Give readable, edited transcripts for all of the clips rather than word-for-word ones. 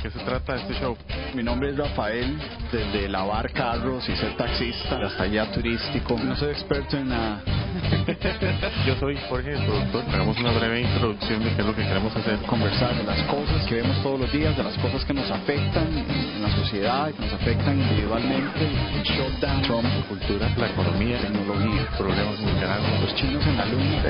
qué se trata este show? Mi nombre es Rafael, desde lavar carros y ser taxista hasta allá turístico. No soy experto en nada. Yo soy Jorge, el productor. Hagamos una breve introducción de qué es lo que queremos hacer. Conversar de las cosas que vemos todos los días, de las cosas que nos afectan en la sociedad, que nos afectan individualmente. El shutdown, Trump, Cultura, la economía, tecnología, problemas en Nicaragua, los chinos en la luna.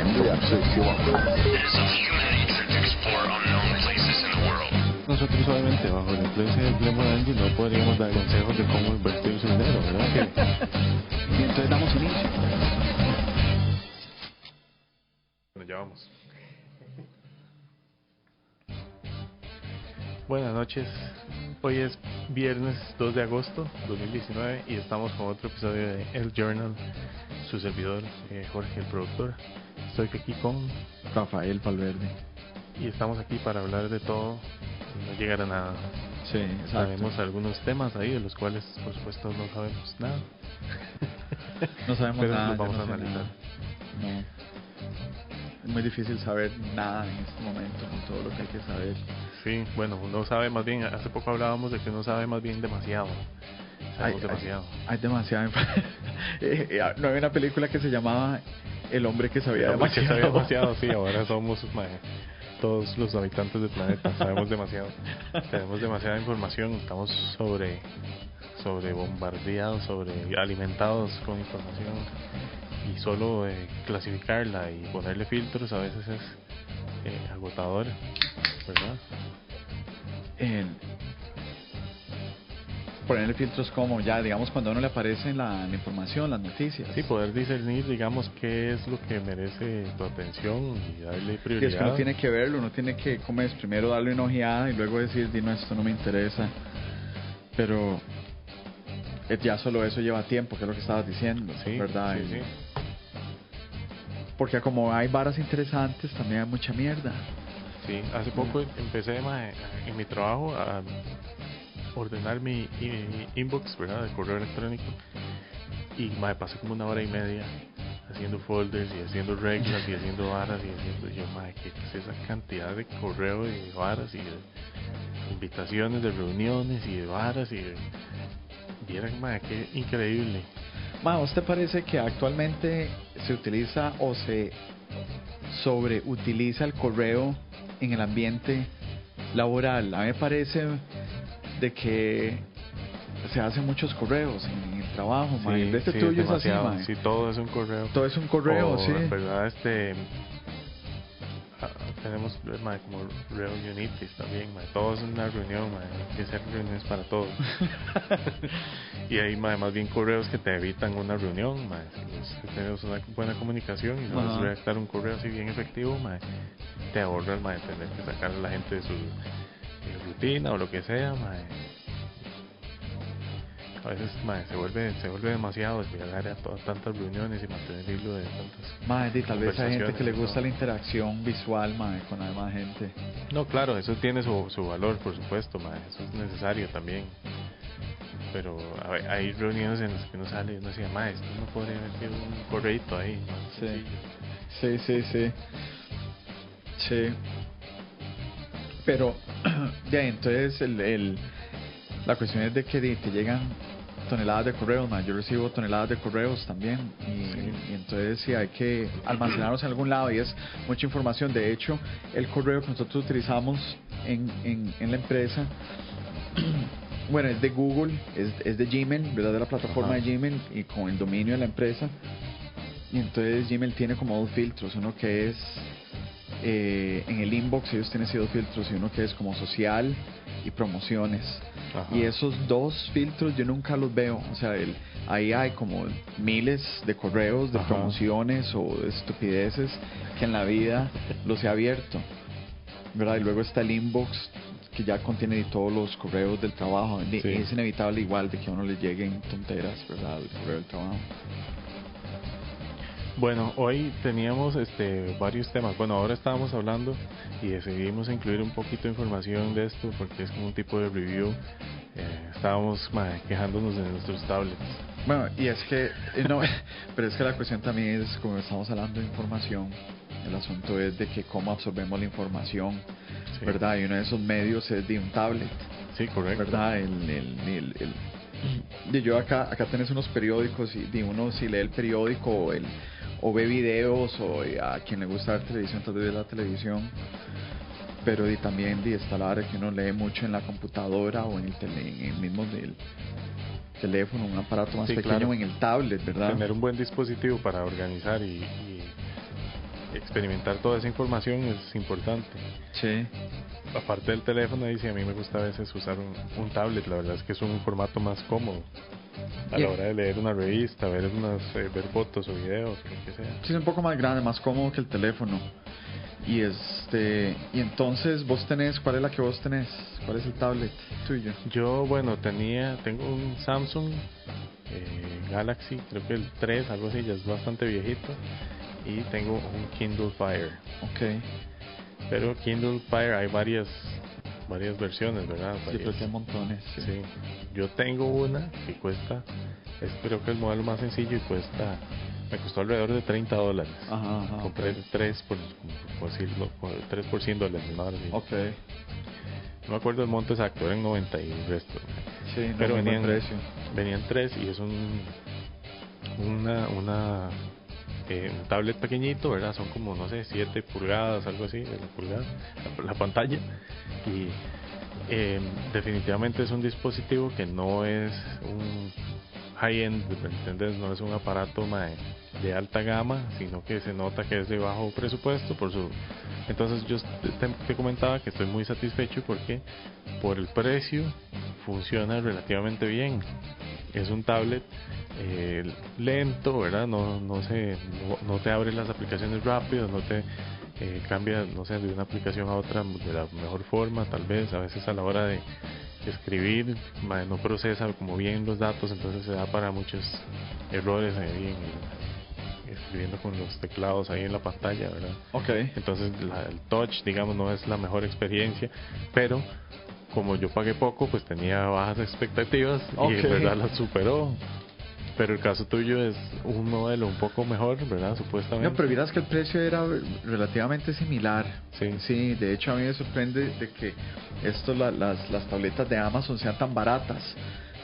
Nosotros obviamente bajo la influencia del Lemon Engine no podríamos dar consejos de cómo invertir su dinero, ¿verdad? Y entonces damos inicio. Bueno, ya vamos. Buenas noches. Hoy es viernes 2 de agosto 2019 y estamos con otro episodio de El Journal. Su servidor, Jorge, el productor. Estoy aquí con Rafael Valverde. y estamos aquí para hablar de todo y no llegar a nada. Sí, exacto. Sabemos algunos temas ahí de los cuales, por supuesto, no sabemos nada. No sabemos pero nada. los vamos yo a no sé analizar. nada. No. Es muy difícil saber nada en este momento con todo lo que hay que saber. Sí, bueno, uno sabe más bien, hace poco hablábamos de que uno sabe más bien demasiado. Sabemos demasiado. Hay demasiado. No había una película que se llamaba El hombre que sabía El hombre que demasiado. sabía demasiado, sí, ahora somos todos los habitantes del planeta, sabemos demasiado. Tenemos demasiada información, estamos sobre bombardeados, alimentados con información y solo clasificarla y ponerle filtros a veces es agotador, ¿verdad? Ponerle filtros como ya, digamos, cuando a uno le aparece la información, las noticias. Sí, poder discernir, digamos, qué es lo que merece tu atención y darle Y prioridad. es que uno tiene que verlo, uno tiene que, como es, primero darle una ojeada y luego decir, no, esto no me interesa. Pero ya solo eso lleva tiempo, que es lo que estabas diciendo, Sí, ¿verdad? sí, sí. Porque como hay varas interesantes, también hay mucha mierda. Sí, hace poco empecé en mi trabajo a ordenar mi inbox, ¿verdad? De correo electrónico, y pasé como 1 hora y media haciendo folders y haciendo reglas y haciendo varas y haciendo yo, ¿qué es esa cantidad de correo y de varas y de invitaciones de reuniones y de varas y de... Vieran, qué increíble. ¿Usted parece que actualmente se utiliza o se sobreutiliza el correo en el ambiente laboral? A mí me parece de que se hacen muchos correos en el trabajo, Sí, el de sí, tuyo es así, demasiado. Sí, todo es un correo. Todo es un correo, sí. En verdad, tenemos como reunionitis también, todo es una reunión, hay que hacer reuniones para todos. Y hay más bien correos que te evitan una reunión, si tenemos una buena comunicación y sabes redactar un correo así bien efectivo, te ahorras tener que sacar a la gente de su rutina o lo que sea. A veces se vuelve demasiado llegar a tantas reuniones y mantener el hilo de tantas tal vez hay gente que le gusta ¿no? la interacción visual con la demás gente. No, claro, eso tiene su valor, por supuesto, eso es necesario también. Pero hay reuniones en las que uno sale y uno dice, esto no podría haber un correíto ahí, ¿no? Sí. Pero ya entonces la cuestión es de que te llegan toneladas de correos, yo recibo toneladas de correos también y entonces sí hay que almacenarlos en algún lado y es mucha información. De hecho, el correo que nosotros utilizamos en la empresa bueno, es de Google, es de Gmail, ¿verdad? De la plataforma de Gmail y con el dominio de la empresa. Y entonces Gmail tiene como 2 filtros, uno que es en el inbox, ellos tienen 2 filtros, y uno que es como social y promociones. Y esos 2 filtros yo nunca los veo, o sea, ahí hay como miles de correos de promociones o de estupideces que en la vida los he abierto, ¿verdad? Y luego está el inbox que ya contiene todos los correos del trabajo. Sí. Es inevitable igual de que a uno le lleguen tonteras, ¿verdad? El correo del trabajo. Bueno, hoy teníamos varios temas. Bueno, ahora estábamos hablando y decidimos incluir un poquito de información de esto porque es como un tipo de review. Estábamos quejándonos de nuestros tablets. Bueno, y es que no, pero es que la cuestión también es, como estamos hablando de información, el asunto es de que cómo absorbemos la información, ¿verdad? Y uno de esos medios es de un tablet. Sí, correcto. ¿Verdad? Y yo acá tenés unos periódicos y uno si lee el periódico o ve videos o a quien le gusta ver televisión, tal vez ve la televisión, pero también está la hora que uno lee mucho en la computadora o en el mismo del teléfono, un aparato más pequeño, claro, en el tablet, ¿verdad? Tener un buen dispositivo para organizar y experimentar toda esa información es importante. Sí. Aparte del teléfono, dice, a mí me gusta a veces usar un tablet. La verdad es que es un formato más cómodo a la hora de leer una revista, ver fotos o videos, lo que sea. Sí, es un poco más grande, más cómodo que el teléfono. Y y entonces vos tenés, ¿cuál es la que vos tenés? ¿Cuál es el tablet tuyo? Yo, bueno, tengo un Samsung Galaxy, creo que el 3, algo así, ya es bastante viejito. Y tengo un Kindle Fire. Okay. Pero Kindle Fire hay varias versiones, ¿verdad? Sí, pero hay montones. Sí. Sí. Yo tengo una que cuesta, creo que es el modelo más sencillo y me costó alrededor de $30. Ajá, compré okay. 3 por decirlo, 3 por $100, ¿no? Okay. No me acuerdo el monto exacto, eran 90 y el resto. Sí, no, pero venían 3 y es un tablet pequeñito, ¿verdad? Son como, no sé, 7 pulgadas, algo así, de la pulgada, la pantalla. Y definitivamente es un dispositivo que no es un high-end, ¿me entiendes? No es un aparato de alta gama, sino que se nota que es de bajo presupuesto entonces yo te comentaba que estoy muy satisfecho porque por el precio funciona relativamente bien. Es un tablet lento, ¿verdad? No te abre las aplicaciones rápido, no te cambia, no sé, de una aplicación a otra de la mejor forma, tal vez a veces a la hora de escribir no procesa como bien los datos, entonces se da para muchos errores ahí escribiendo con los teclados ahí en la pantalla, ¿verdad? Okay. Entonces el touch, digamos, no es la mejor experiencia, pero como yo pagué poco, pues tenía bajas expectativas y en verdad las superó. Pero el caso tuyo es un modelo un poco mejor, ¿verdad? Supuestamente. No, pero miras que el precio era relativamente similar. Sí. Sí, de hecho a mí me sorprende de que las tabletas de Amazon sean tan baratas,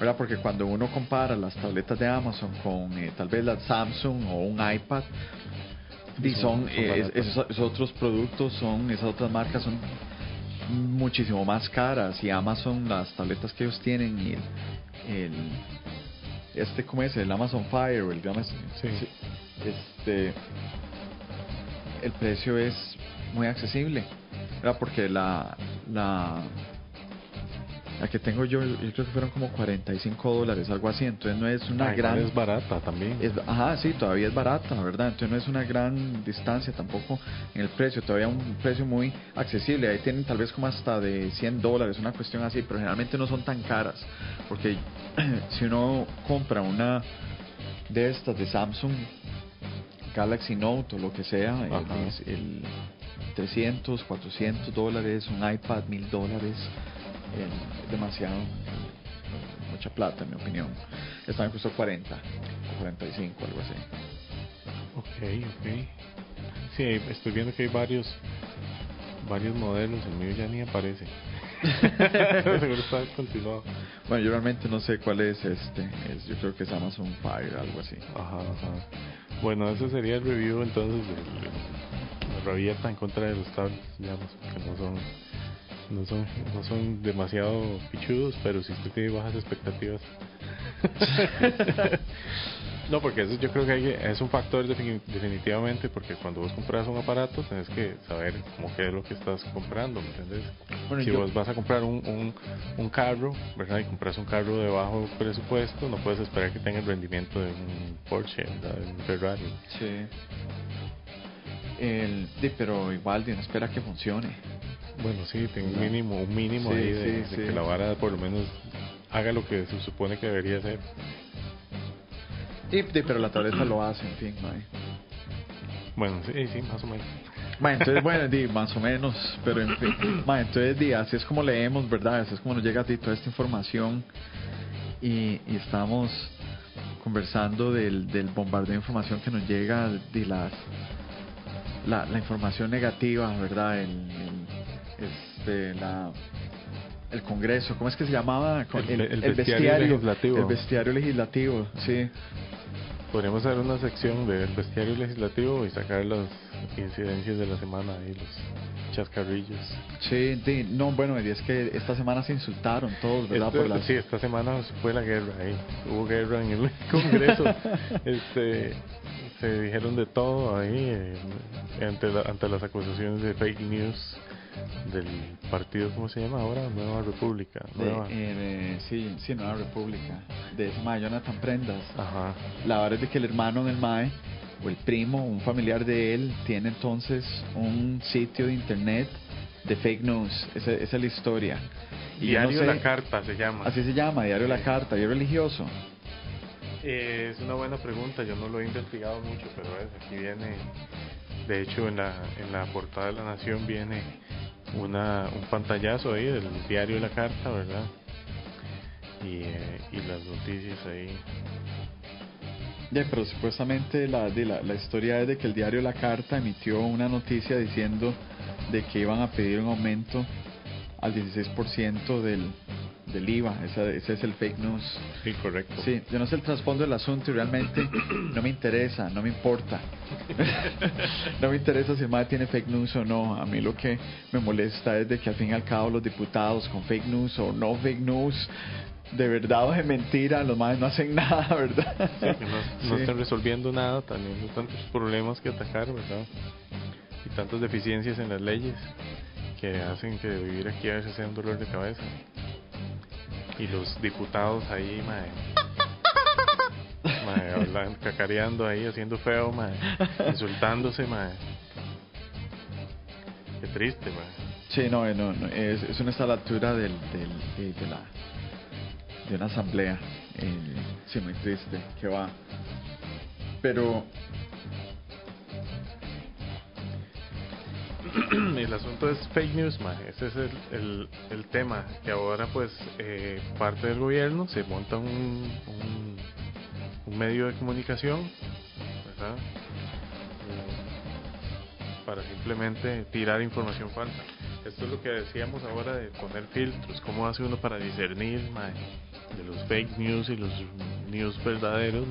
¿verdad? Porque cuando uno compara las tabletas de Amazon con tal vez las Samsung o un iPad, esos otros productos esas otras marcas son muchísimo más caras. Y Amazon, las tabletas que ellos tienen y ¿cómo es? El Amazon Fire o el Amazon, sí. El precio es muy accesible, ¿verdad? Porque la que tengo yo creo que fueron como $45, algo así, entonces no es una gran... Es barata también. Sí, todavía es barata, ¿verdad? Entonces no es una gran distancia tampoco en el precio, todavía un precio muy accesible. Ahí tienen tal vez como hasta de $100, una cuestión así, pero generalmente no son tan caras, porque si uno compra una de estas de Samsung Galaxy Note o lo que sea, el $300, $400, un iPad $1,000, es demasiado, mucha plata en mi opinión. Esta me costó 40 o 45, algo así. Ok. Sí, estoy viendo que hay varios modelos, el mío ya ni aparece. Seguro está descontinuado. Bueno, yo realmente no sé cuál es yo creo que es Amazon Fire, algo así. Ajá. Bueno, ese sería el review entonces la rabieta en contra de los tablets, digamos, que no son demasiado pichudos, pero si usted tiene bajas expectativas. No, porque eso yo creo que es un factor definitivamente, porque cuando vos compras un aparato tenés que saber cómo qué es lo que estás comprando, ¿me entiendes? Bueno, si vos vas a comprar un carro, ¿verdad? Y compras un carro de bajo presupuesto, no puedes esperar que tenga el rendimiento de un Porsche, ¿verdad? De un Ferrari. Sí. Pero igual no espera que funcione. Bueno, sí, tiene un mínimo ahí de que la vara por lo menos haga lo que se supone que debería hacer. Pero la tableta lo hace, en fin, ¿no? Bueno, sí, más o menos. Entonces, más o menos, pero en fin. Entonces, así es como leemos, ¿verdad? Así es como nos llega a ti toda esta información. Y estamos conversando del bombardeo de información que nos llega de la información negativa, ¿verdad? el Congreso, ¿cómo es que se llamaba? El bestiario legislativo. El bestiario legislativo, sí. Podríamos hacer una sección del bestiario legislativo y sacar las incidencias de la semana y los chascarrillos. Sí, no, bueno, y es que esta semana se insultaron todos, ¿verdad? Sí, esta semana fue la guerra ahí. Hubo guerra en el Congreso. Se dijeron de todo ahí ante las acusaciones de fake news del partido, ¿cómo se llama ahora? Nueva República. Sí, Nueva República. De ese mae, Jonathan Prendas. Ajá. La verdad es de que el hermano del mae, o el primo, un familiar de él, tiene entonces un sitio de internet de fake news. Esa es la historia. Y Diario La Carta se llama. Así se llama, Diario La Carta. ¿Y es religioso? Es una buena pregunta, yo no lo he investigado mucho, pero aquí viene, de hecho en la portada de La Nación viene un pantallazo ahí del diario La Carta, ¿verdad? Y las noticias ahí. Pero supuestamente la historia es de que el diario La Carta emitió una noticia diciendo de que iban a pedir un aumento al 16% del IVA. Ese es el fake news. Sí, correcto. Sí, yo no sé el trasfondo del asunto y realmente no me interesa, no me importa. No me interesa si el MAE tiene fake news o no. A mí lo que me molesta es de que al fin y al cabo los diputados con fake news o no fake news, de verdad o de mentira, los MAEs no hacen nada, ¿verdad? Sí, que no están resolviendo nada, también tantos problemas que atacar, ¿verdad? Y tantas deficiencias en las leyes que hacen que vivir aquí a veces sea un dolor de cabeza. Y los diputados ahí, hablan, cacareando ahí, haciendo feo, insultándose, Qué triste, Sí, no, eso no está a la altura de una asamblea. Sí, muy triste, que va. Pero el asunto es fake news, ese es el tema, que ahora pues parte del gobierno se monta un medio de comunicación, ¿verdad? Para simplemente tirar información falsa. Esto es lo que decíamos ahora de poner filtros, cómo hace uno para discernir de los fake news y los news verdaderos,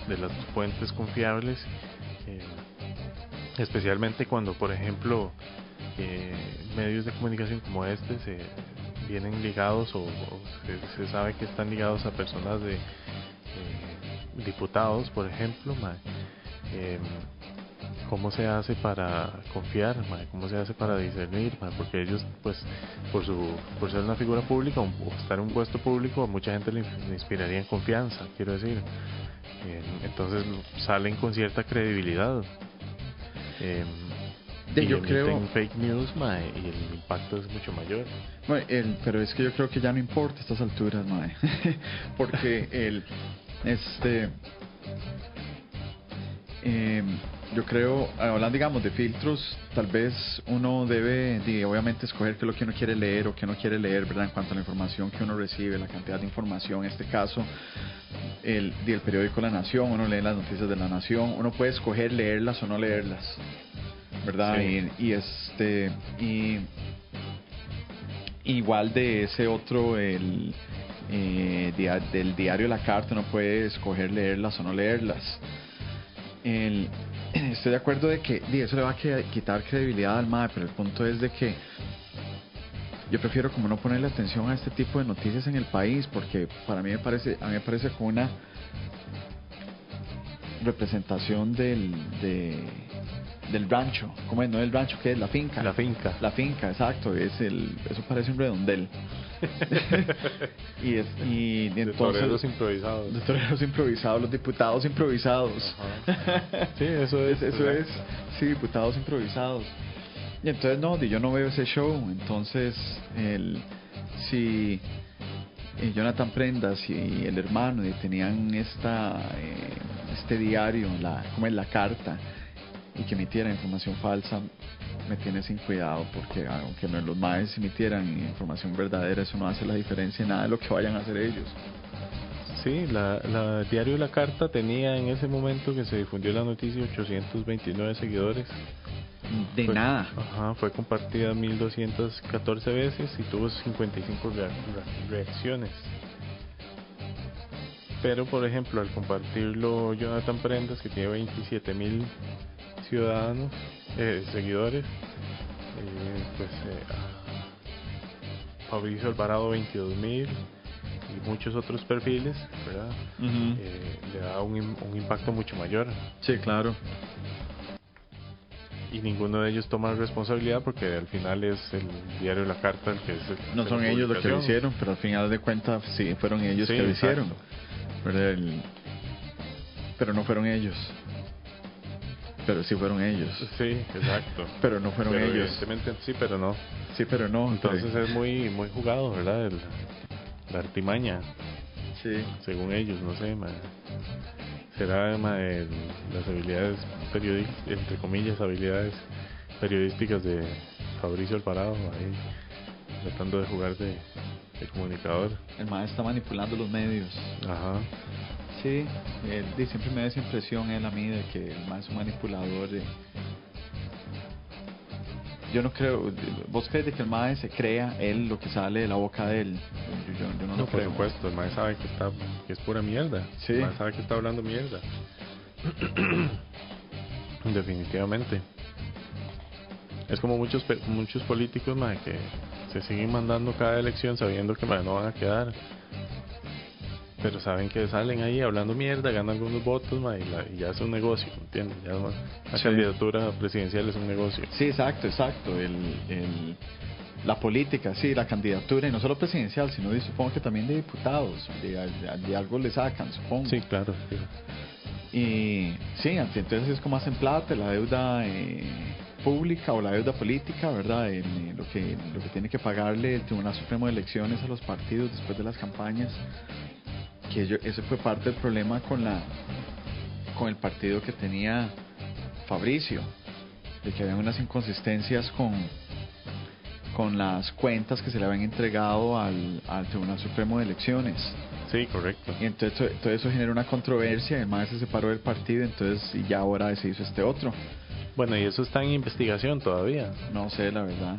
de las fuentes confiables. Especialmente cuando, por ejemplo, medios de comunicación como este se vienen ligados o se sabe que están ligados a personas de diputados, por ejemplo, ¿cómo se hace para confiar? ¿Cómo se hace para discernir? Porque ellos, pues, por ser una figura pública o estar en un puesto público, a mucha gente le inspiraría en confianza, quiero decir. Entonces salen con cierta credibilidad. Yo creo fake news, y el impacto es mucho mayor. Pero es que yo creo que ya no importa a estas alturas, porque yo creo, hablando digamos de filtros, tal vez uno debe obviamente escoger qué es lo que uno quiere leer o qué no quiere leer, ¿verdad? En cuanto a la información que uno recibe, la cantidad de información. En este caso, el periódico La Nación, uno lee las noticias de La Nación, uno puede escoger leerlas o no leerlas, ¿verdad? Sí. Y igual de ese otro, del diario La Carta, uno puede escoger leerlas o no leerlas. Estoy de acuerdo de que eso le va a quitar credibilidad al MAE, pero el punto es de que yo prefiero como no ponerle atención a este tipo de noticias en el país, porque a mí me parece como una representación del rancho. ¿Cómo es? No del rancho, ¿qué es? La finca, exacto. Eso parece un redondel. y entonces toreros improvisados, los diputados improvisados. Sí, eso es, sí, diputados improvisados. Y entonces yo no veo ese show. Entonces si Jonathan Prendas y el hermano tenían este diario, como es La Carta, y que emitiera información falsa, me tiene sin cuidado, porque aunque los maes emitieran información verdadera, eso no hace la diferencia en nada de lo que vayan a hacer ellos. Sí, la diario La Carta tenía en ese momento que se difundió la noticia 829 seguidores de nada. Ajá, fue compartida 1214 veces y tuvo 55 reacciones. Pero, por ejemplo, al compartirlo Jonathan Prendas, que tiene 27.000 ciudadanos, seguidores, pues Fabricio Alvarado 22.000 y muchos otros perfiles, ¿verdad? Uh-huh. Le da un impacto mucho mayor. Sí, claro. Y ninguno de ellos toma responsabilidad porque al final es el diario La Carta el que es el, no son ellos los que lo hicieron, pero al final de cuentas sí fueron ellos que lo hicieron. Pero no fueron ellos. Pero sí fueron ellos. Sí, exacto. Pero no fueron ellos. Evidentemente sí, pero no. Sí, pero no. Entonces es muy jugado, ¿verdad? La artimaña. Sí. Según ellos, no sé, será las habilidades periodísticas, entre comillas, habilidades periodísticas de Fabricio Alvarado, ahí tratando de jugar de comunicador. El maestro está manipulando los medios. Ajá. Sí, siempre me da esa impresión él a mí de que el maestro es un manipulador. Yo no creo. ¿Vos crees de que el maestro se crea él lo que sale de la boca de él? Yo no lo creo. Por supuesto, el maestro sabe que es pura mierda. Sí. El maestro sabe que está hablando mierda. Definitivamente. Es como muchos políticos que se siguen mandando cada elección sabiendo que no van a quedar, pero saben que salen ahí hablando mierda, ganan algunos votos y ya es un negocio, ¿entiendes? Ya la candidatura presidencial es un negocio. Sí, exacto. La política, sí, la candidatura, y no solo presidencial, sino supongo que también de diputados, de algo le sacan, supongo. Sí, claro. Sí. Y sí, entonces es como hacen plata, la deuda pública o la deuda política, ¿verdad? Lo que tiene que pagarle el Tribunal Supremo de Elecciones a los partidos después de las campañas, que ese fue parte del problema con el partido que tenía Fabricio, de que había unas inconsistencias con las cuentas que se le habían entregado al Tribunal Supremo de Elecciones. Sí, correcto. Y entonces todo eso generó una controversia, además se separó del partido, entonces y ya ahora se hizo este otro. Bueno, y eso está en investigación todavía. No sé, la verdad.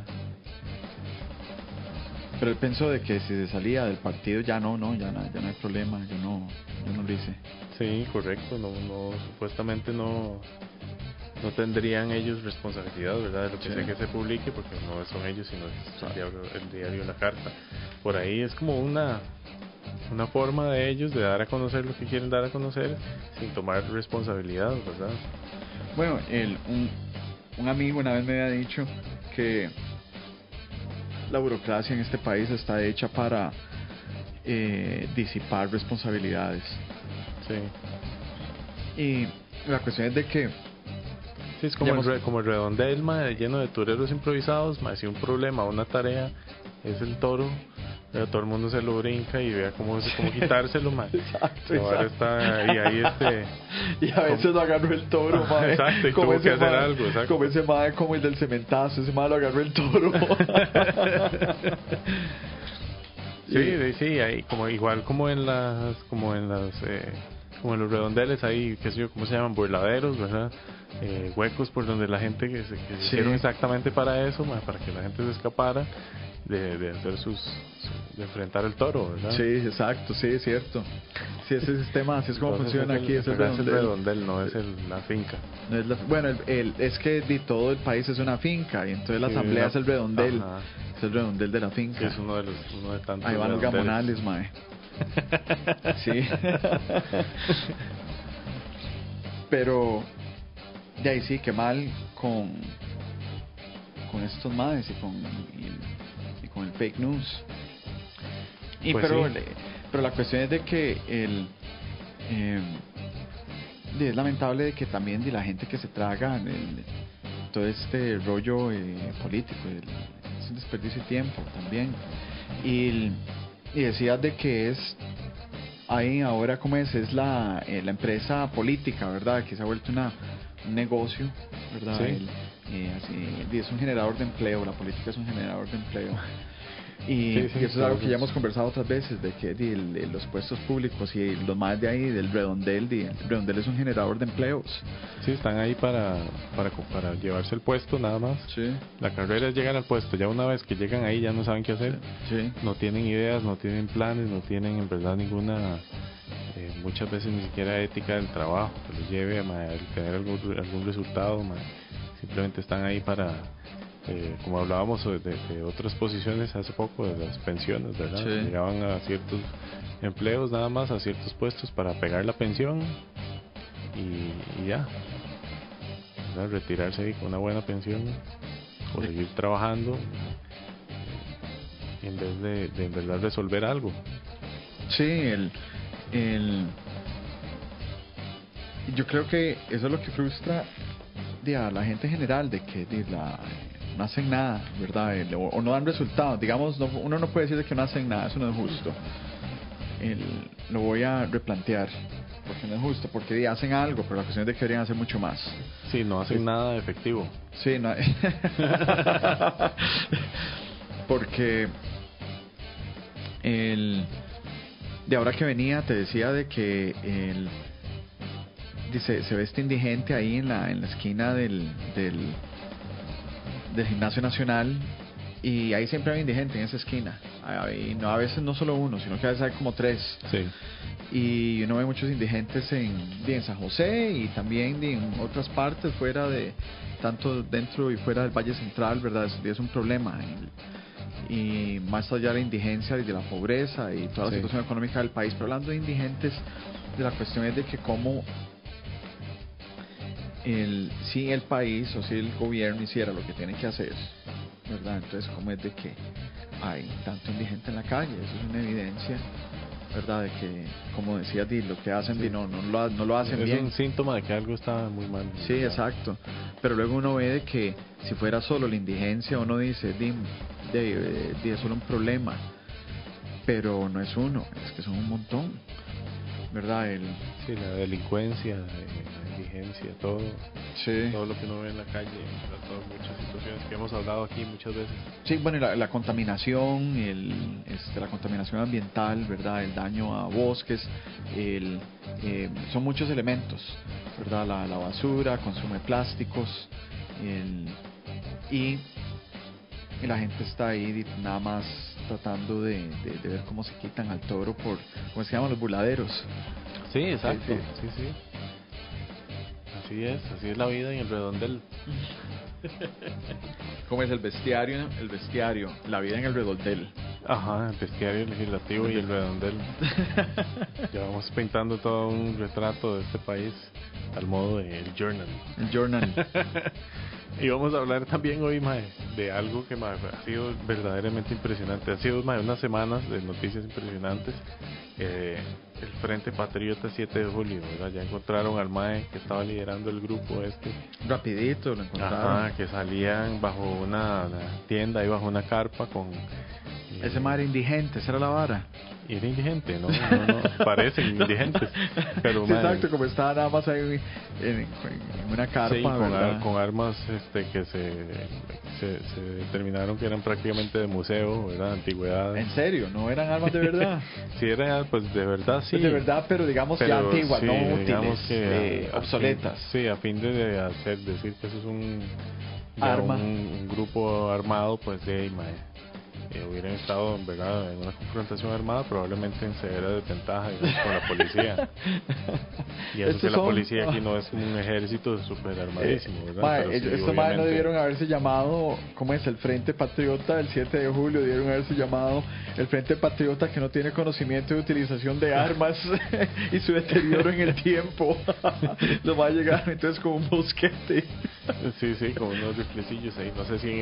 Pero él pensó de que si se salía del partido ya no hay problema, yo no lo hice. Sí, correcto, supuestamente no tendrían ellos responsabilidad, ¿verdad? De lo que sea que se publique, porque no son ellos, sino es el diario La Carta. Por ahí es como una forma de ellos de dar a conocer lo que quieren dar a conocer sin tomar responsabilidad, ¿verdad? Bueno, un amigo una vez me había dicho que la burocracia en este país está hecha para disipar responsabilidades. Sí. Y la cuestión es de que sí, es como el redondel, lleno de toreros improvisados, si un problema, una tarea es el toro, pero todo el mundo se lo brinca y vea cómo quitárselo, Exacto. Ahora está ahí y a veces lo agarró el toro, exacto, y como tuvo que hacer algo, exacto. Como ese como el del cementazo, ese lo agarró el toro. Sí, ahí como en los redondeles ahí, qué sé yo, ¿cómo se llaman? Burladeros, ¿verdad? Huecos por donde la gente que se hicieron exactamente para eso, para que la gente se escapara de hacer de enfrentar el toro, ¿verdad? Sí, exacto, sí, es cierto. Sí, ese sistema, así es como funciona aquí. Es el redondel, no es la finca. No es bueno, es que todo el país es una finca, y entonces la asamblea es el redondel. Ajá. Es el redondel de la finca. Sí, es uno de tantos. Ahí van los gamonales, mae. Sí. Pero de ahí sí, que mal con estos maes y con el fake news. Y pues pero la cuestión es de que es lamentable de que también de la gente que se traga todo este rollo político, es un desperdicio de tiempo también. Y decías de que es ahí ahora como es la empresa política, ¿verdad? Que se ha vuelto un negocio, ¿verdad? Sí. Así, es un generador de empleo, la política es un generador de empleo. Y Sí, sí, eso es algo que ya entonces- hemos conversado otras veces, de que los puestos públicos y los más de ahí, del redondel, el redondel es un generador de empleos. Sí, están ahí para llevarse el puesto nada más. Sí, La carrera es llegar al puesto. Ya una vez que llegan ahí ya no saben qué hacer. sí. No tienen ideas, no tienen planes, no tienen en verdad ninguna, muchas veces ni siquiera ética del trabajo que los lleve a tener algún resultado. Simplemente están ahí para, como hablábamos de otras posiciones hace poco, de las pensiones, ¿verdad? Sí. Llegaban a ciertos empleos nada más, a ciertos puestos para pegar la pensión y ya, ¿verdad? Retirarse ahí con una buena pensión o seguir trabajando en vez de en verdad resolver algo. Sí, yo creo que eso es lo que frustra a la gente en general, de que no hacen nada, ¿verdad? O no dan resultados. Digamos, uno no puede decir de que no hacen nada, eso no es justo. Lo voy a replantear, porque no es justo, porque hacen algo, pero la cuestión es de que deberían hacer mucho más. Sí, no hacen nada efectivo. Sí, no. Porque de ahora que venía te decía de que dice, se ve este indigente ahí en la esquina del Gimnasio Nacional, y ahí siempre hay indigente en esa esquina. Ahí, no, a veces no solo uno, sino que a veces hay como 3. Sí. Y uno ve muchos indigentes en San José y también en otras partes fuera de, tanto dentro y fuera del Valle Central, ¿verdad? Es un problema. Y más allá de la indigencia y de la pobreza y toda la Sí. situación económica del país, pero hablando de indigentes, de la cuestión es de que cómo si el país o si el gobierno hiciera lo que tiene que hacer, ¿verdad? Entonces, cómo es de que hay tanto indigente en la calle, eso es una evidencia, ¿verdad? De que, como decía Di, lo que hacen, Sí. no lo hacen Es bien. un síntoma de que algo está muy mal. Sí, exacto. Pero luego uno ve de que si fuera solo la indigencia, uno dice, es solo un problema. Pero no es uno, es que son un montón, ¿verdad? Sí, la delincuencia, la indigencia, todo lo que uno ve en la calle, todas muchas situaciones que hemos hablado aquí muchas veces. Sí, bueno, y la contaminación, la contaminación ambiental, ¿verdad? El daño a bosques, son muchos elementos, ¿verdad? La basura, consumo de plásticos, y la gente está ahí nada más tratando de ver cómo se quitan al toro por, ¿cómo se llaman? Los burladeros. Sí, exacto. Sí, Sí. Así es la vida en el redondel. ¿Cómo es el bestiario? El bestiario, la vida en el redondel. Ajá, el bestiario legislativo y el redondel. Ya vamos pintando todo un retrato de este país al modo del journal. El journal. Y vamos a hablar también hoy, mae, de algo que mae, ha sido verdaderamente impresionante. Han sido unas semanas de noticias impresionantes. El Frente Patriota 7 de julio, ¿verdad? Ya encontraron al mae que estaba liderando el grupo este. Rapidito lo encontraron. Ajá, que salían bajo una tienda y bajo una carpa con... Ese mae era indigente, esa era la vara. Y era indigente, ¿no? Parecen indigentes. Pero, Sí, mae, exacto, como estaba nada más ahí en una carpa, sí, ¿verdad? con armas que se determinaron que eran prácticamente de museo, ¿verdad? Antigüedades. En serio, no eran armas de verdad. Sí, eran, pues de verdad sí. Pues de verdad, pero digamos ya Pero antiguas, sí, no digamos útiles, que obsoletas. Sí, a fin de decir que eso es Arma. un grupo armado, pues de ahí, mae, hubieran estado en verdad en una confrontación armada, probablemente en severa desventaja, digamos, con la policía. Y eso Estos que la son- policía aquí no es un ejército súper armadísimo, ¿verdad? Mae, Pero sí, estos madres no obviamente- debieron haberse llamado, ¿cómo es? El Frente Patriota del 7 de julio, debieron haberse llamado el Frente Patriota que no tiene conocimiento de utilización de armas y su deterioro en el tiempo. Lo va a llegar entonces con un mosquete. Sí, como unos riflecillos ahí. No sé si en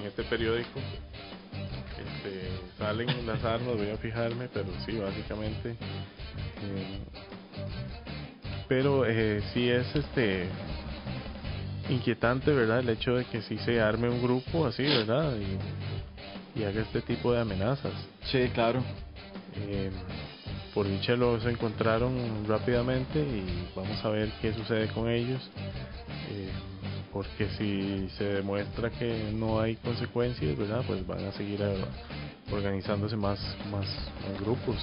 este periódico salen las armas, voy a fijarme, pero sí, básicamente. Pero sí es inquietante, ¿verdad? El hecho de que sí se arme un grupo así, ¿verdad? Y haga este tipo de amenazas. Sí, claro. Por dicha los encontraron rápidamente y vamos a ver qué sucede con ellos. Porque si se demuestra que no hay consecuencias, ¿verdad? Pues van a seguir organizándose más grupos,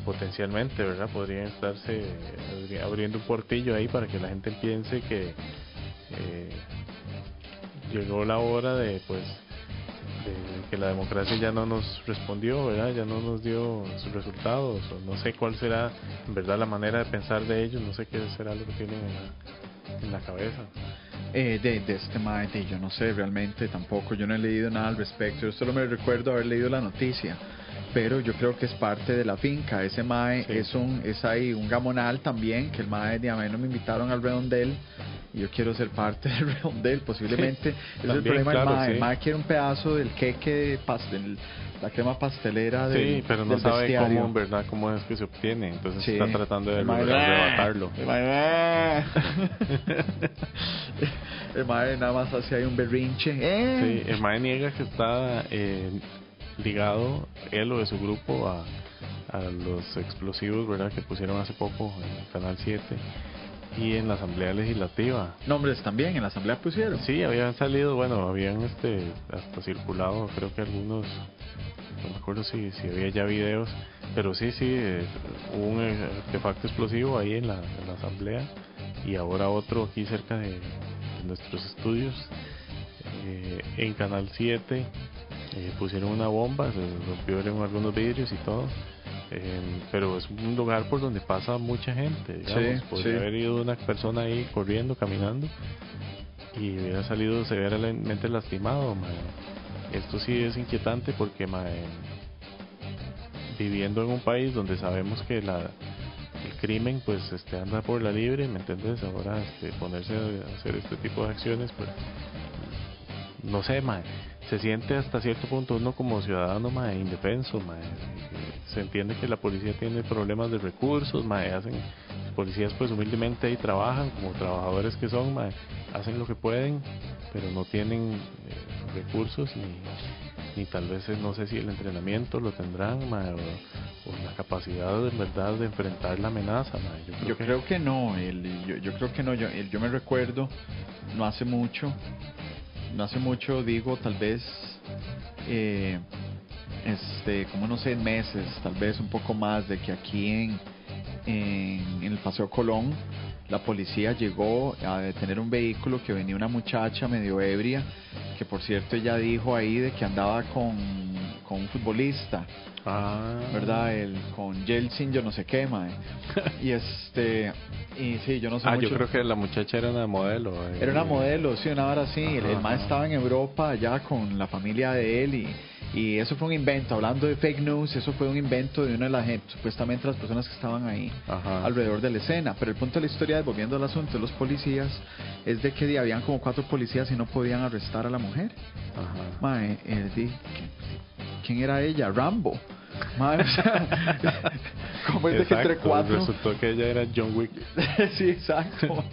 potencialmente, ¿verdad? Podrían estarse abriendo un portillo ahí para que la gente piense que llegó la hora de que la democracia ya no nos respondió, ¿verdad? Ya no nos dio sus resultados, o no sé cuál será en verdad la manera de pensar de ellos, no sé qué será lo que tienen en la cabeza. De este mae, yo no sé realmente tampoco, yo no he leído nada al respecto, yo solo me recuerdo haber leído la noticia, pero yo creo que es parte de la finca. Ese mae Sí. es ahí un gamonal también, que el mae de a mí no me invitaron al redondel y yo quiero ser parte del redondel, posiblemente. Ese es el También, problema claro, del mae. sí. El mae quiere un pedazo del queque de pastel, la crema pastelera del, Sí, pero no del sabe bestiario. cómo en verdad cómo es que se obtiene, entonces Sí. está tratando de El mae, arrebatarlo. el mae, el mae nada más hace ahí un berrinche. Sí, el mae niega que está ligado, él o de su grupo, a los explosivos, ¿verdad?, que pusieron hace poco en el Canal 7 y en la Asamblea Legislativa. Nombres también en la asamblea pusieron. Sí, habían salido, bueno, habían hasta circulado, creo que algunos, no me acuerdo si había ya videos, pero sí, hubo un artefacto explosivo ahí en la Asamblea, y ahora otro aquí cerca de nuestros estudios. En Canal 7 pusieron una bomba, se rompieron algunos vidrios y todo. Pero es un lugar por donde pasa mucha gente, digamos. Sí, Podría sí. haber ido una persona ahí corriendo, caminando, y hubiera salido severamente lastimado, mae. Esto sí es inquietante porque, mae, viviendo en un país donde sabemos que el crimen pues anda por la libre, ¿me entiendes? Ahora ponerse a hacer este tipo de acciones, pues no sé, mae, se siente hasta cierto punto uno como ciudadano, mae, indefenso, mae. Se entiende que la policía tiene problemas de recursos, mae, los policías pues humildemente ahí trabajan como trabajadores que son, mae, hacen lo que pueden, pero no tienen recursos ni tal vez, no sé si el entrenamiento lo tendrán, mae, o la capacidad de verdad de enfrentar la amenaza, mae. Yo creo que no, yo creo que no, yo me recuerdo, no hace mucho, digo, tal vez, como unos 6 meses, tal vez un poco más, de que aquí en el Paseo Colón, la policía llegó a detener un vehículo que venía una muchacha medio ebria, que por cierto ella dijo ahí de que andaba con un futbolista. ¿Verdad? Con Yeltsin, yo no sé qué, mae. y sí, yo no sé mucho. Yo creo que la muchacha era una modelo. Era una modelo, sí, una hora así. El mae ajá. estaba en Europa allá con la familia de él y eso fue un invento. Hablando de fake news, eso fue un invento de una de las gente, supuestamente las personas que estaban ahí alrededor de la escena. Pero el punto de la historia, volviendo al asunto de los policías, es de que habían como 4 policías y no podían arrestar a la mujer. Ajá. Mae, ¿quién era ella? Rambo. Mae, o sea, ¿cómo es de que entre 4? Resultó que ella era John Wick. Sí, exacto.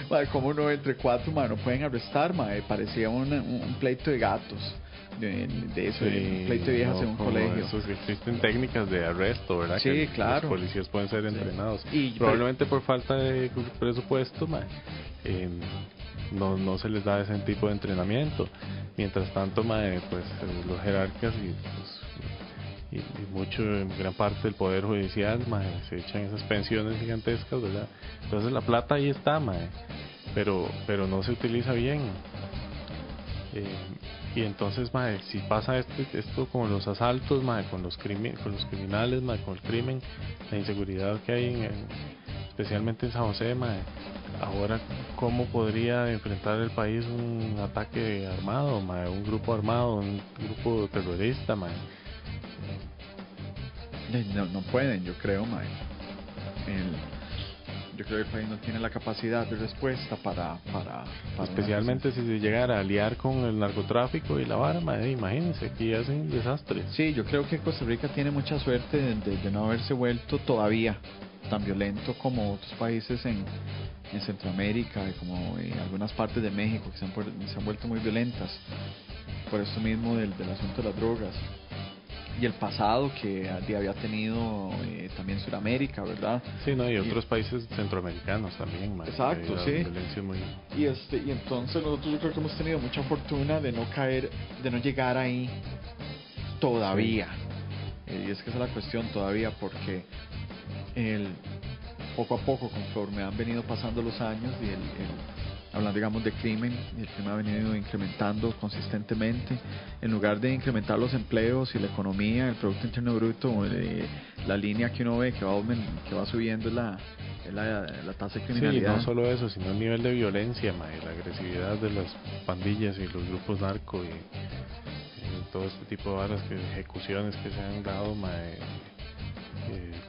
Mae, ¿cómo no entre 4, mae, no pueden arrestar, mae? Parecía un pleito de gatos. De eso, un pleito de viejas en un colegio. Esos que existen técnicas de arresto, ¿verdad? Sí, que claro. Los policías pueden ser entrenados. Y, probablemente por falta de presupuesto, mae, no se les da ese tipo de entrenamiento. Mientras tanto, mae, pues los jerarcas y gran parte del poder judicial, mae, se echan esas pensiones gigantescas, ¿verdad? Entonces la plata ahí está, mae, pero no se utiliza bien. Y entonces, mae, si pasa esto con los asaltos, mae, con los criminales, mae, con el crimen, la inseguridad que hay especialmente en San José, mae, ahora ¿cómo podría enfrentar el país un ataque armado, mae, un grupo armado, un grupo terrorista, mae? No pueden, yo creo, mae. Yo creo que el país no tiene la capacidad de respuesta para especialmente si se llegara a liar con el narcotráfico y la vara, mae, imagínense, aquí hacen desastres. Sí, yo creo que Costa Rica tiene mucha suerte de no haberse vuelto todavía tan violento como otros países en Centroamérica y como en algunas partes de México que se han vuelto muy violentas por esto mismo del asunto de las drogas y el pasado que había tenido también Sudamérica, ¿verdad? Sí, no, y otros países centroamericanos también, man. Exacto, sí. Muy... Y entonces nosotros yo creo que hemos tenido mucha fortuna de no llegar ahí todavía. Y es que esa es la cuestión todavía, porque poco a poco, conforme han venido pasando los años y hablando, digamos, de crimen, el crimen ha venido incrementando consistentemente. En lugar de incrementar los empleos y la economía, el Producto Interno Bruto, la línea que uno ve que va subiendo es la tasa de criminalidad. Sí, no solo eso, sino el nivel de violencia, la agresividad de las pandillas y los grupos narco y todo este tipo de varas, ejecuciones que se han dado,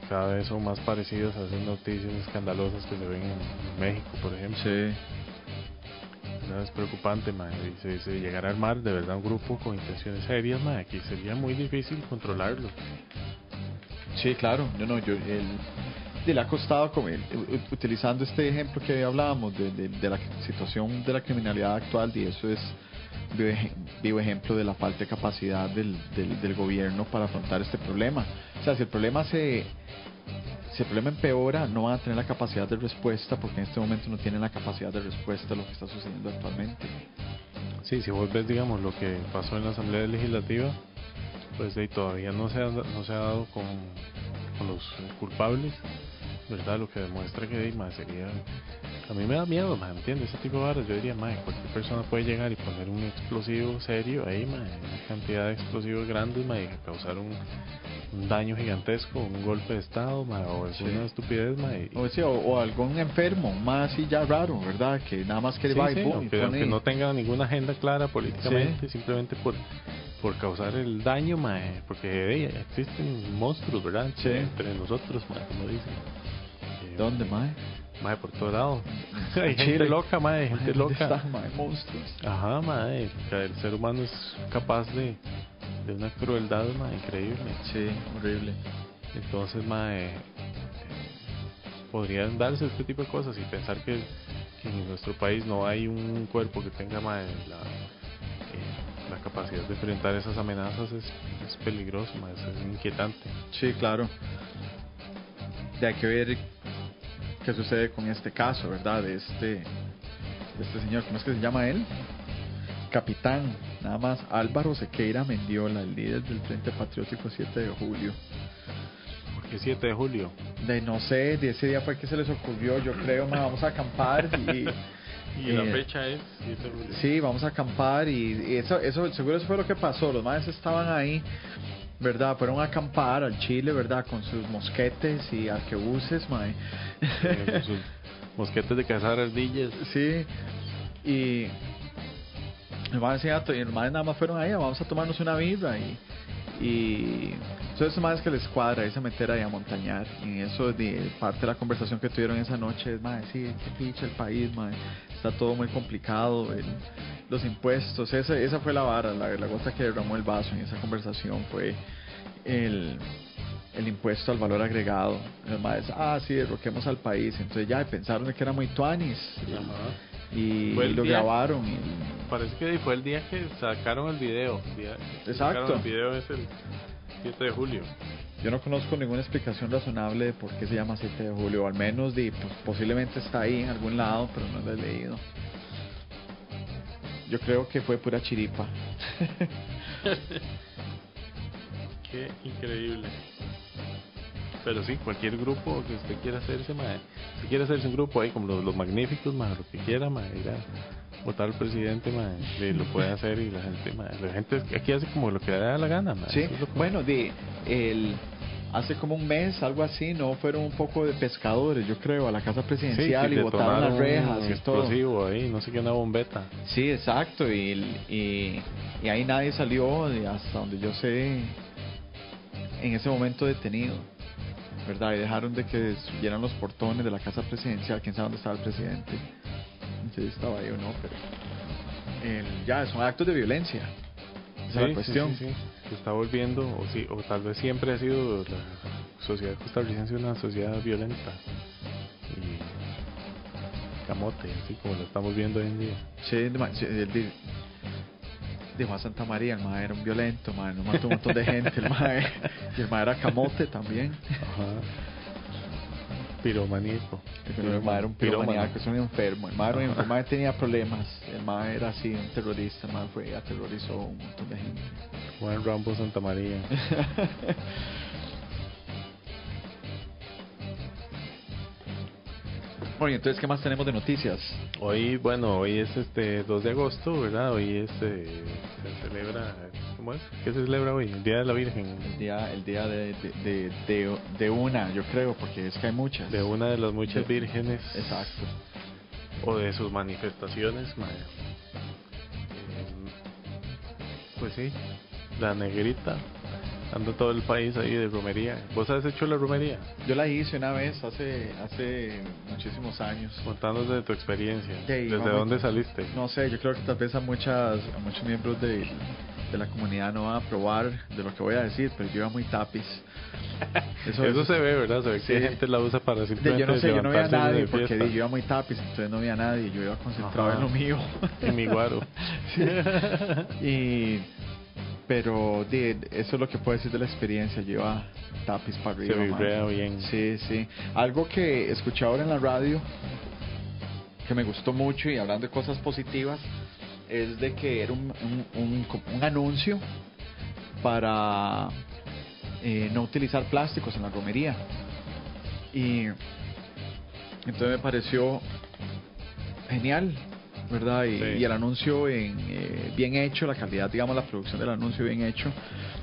cada vez son más parecidas a esas noticias escandalosas que se ven en México, por ejemplo. Sí. Es preocupante, y si llegara a armar de verdad un grupo con intenciones serias, aquí sería muy difícil controlarlo. Sí, claro. Le ha costado, utilizando este ejemplo que hablábamos de la situación de la criminalidad actual, y eso es vivo ejemplo de la falta de capacidad del gobierno para afrontar este problema. O sea, si el problema empeora, no van a tener la capacidad de respuesta, porque en este momento no tienen la capacidad de respuesta a lo que está sucediendo actualmente. Sí, si vos ves, digamos, lo que pasó en la Asamblea Legislativa, pues todavía no se ha dado con los culpables, ¿verdad? Lo que demuestra que sería... A mí me da miedo, ¿me entiendes? Ese tipo de varas, yo diría, cualquier persona puede llegar y poner un explosivo serio ahí, una cantidad de explosivos grandes, y causar un daño gigantesco, un golpe de estado, o alguna estupidez, o algún enfermo, más así ya raro, ¿verdad? Que nada más que va y aunque no tenga ninguna agenda clara políticamente, simplemente por causar el daño, porque existen monstruos, ¿verdad? Entre nosotros, como dicen. ¿Dónde, por todo lado. Hay gente loca, hay gente loca. Está, monstruos. Ajá, el ser humano es capaz de una crueldad, increíble. Sí, horrible. Entonces, podrían darse este tipo de cosas, y pensar que en nuestro país no hay un cuerpo que tenga la capacidad de enfrentar esas amenazas es peligroso, es inquietante. Sí, claro. Y hay que ver qué sucede con este caso, ¿verdad? De este señor, ¿cómo es que se llama él? Capitán, nada más, Álvaro Sequeira Mendiola, el líder del Frente Patriótico 7 de julio. ¿Por qué 7 de julio? No sé, de ese día fue que se les ocurrió, yo creo, vamos a acampar y... ¿Y la fecha es 7 de julio? Sí, vamos a acampar y eso seguro eso fue lo que pasó. Los maestros estaban ahí, ¿verdad? Fueron a acampar al Chile, ¿verdad? Con sus mosquetes y arquebuses, con sus mosquetes de cazar ardillas. Sí, y los maestros nada más fueron ahí, vamos a tomarnos una birra y son esos más que les cuadra irse a meter ahí a montañar, y eso de parte de la conversación que tuvieron esa noche es, sí, qué picha el país, está todo muy complicado, los impuestos, esa fue la vara, la gota que derramó el vaso en esa conversación fue el impuesto al valor agregado. Los maes, sí, derroquemos al país, entonces ya pensaron que era muy tuanis, y lo grabaron parece que fue el día que sacaron el video. Exacto, el video es el 7 de julio. Yo no conozco ninguna explicación razonable de por qué se llama 7 de julio, o al menos posiblemente está ahí en algún lado, pero no lo he leído. Yo creo que fue pura chiripa. Qué increíble. Pero sí, cualquier grupo que usted quiera hacerse, si quiere hacerse un grupo ahí como los magníficos, lo que quiera, ir a votar al presidente, lo puede hacer, y la gente aquí hace como lo que le da la gana. Sí, bueno, hace como un mes, algo así, no fueron un poco de pescadores, yo creo, a la casa presidencial, y botaron las rejas y todo. Explosivo ahí, no sé qué, una bombeta. Sí, exacto, y ahí nadie salió, hasta donde yo sé, en ese momento detenido, ¿verdad? Y dejaron de que destruyeran los portones de la casa presidencial, quién sabe dónde estaba el presidente, no sé si estaba ahí o no, pero ya son actos de violencia. Esa es la cuestión. Sí. Se está volviendo, o tal vez siempre ha sido la sociedad costarricense una sociedad violenta y camote, así como lo estamos viendo hoy en día. Sí, dijo a Santa María, el mae era un violento, no mató un montón de gente, y el mae era camote también. Ajá. Piromaníaco. El mae era un piromaníaco, es un enfermo. El mae tenía problemas. El mae era así, un terrorista. El mae aterrorizó a un montón de gente. Juan Rambo Santa María. Bueno, y entonces, ¿qué más tenemos de noticias? Hoy es 2 de agosto, ¿verdad? Hoy se celebra, ¿cómo es? ¿Qué se celebra hoy? El Día de la Virgen. El día de una, yo creo, porque es que hay muchas. De una de las muchas vírgenes. Exacto. O de sus manifestaciones, madre. Pues sí, la negrita. Anda todo el país ahí de romería. ¿Vos has hecho la romería? Yo la hice una vez hace muchísimos años. Contanos de tu experiencia. ¿Desde vamos, dónde saliste? No sé, yo creo que tal vez a muchos miembros de la comunidad no van a probar de lo que voy a decir, pero yo iba muy tapiz. Eso se ve, ¿verdad? Se ve que gente la usa para simplemente yo no sé, yo no veía a nadie porque yo fiesta. iba muy tapiz, entonces no veía a nadie, yo iba concentrado en lo mío. En mi guaro. Pero eso es lo que puedo decir de la experiencia. Lleva tapiz para arriba. Se vibrea bien. Sí. Algo que escuché ahora en la radio que me gustó mucho, y hablando de cosas positivas, es de que era un anuncio para no utilizar plásticos en la romería. Y entonces me pareció genial, ¿verdad? Y el anuncio bien hecho, la calidad, digamos, la producción del anuncio bien hecho.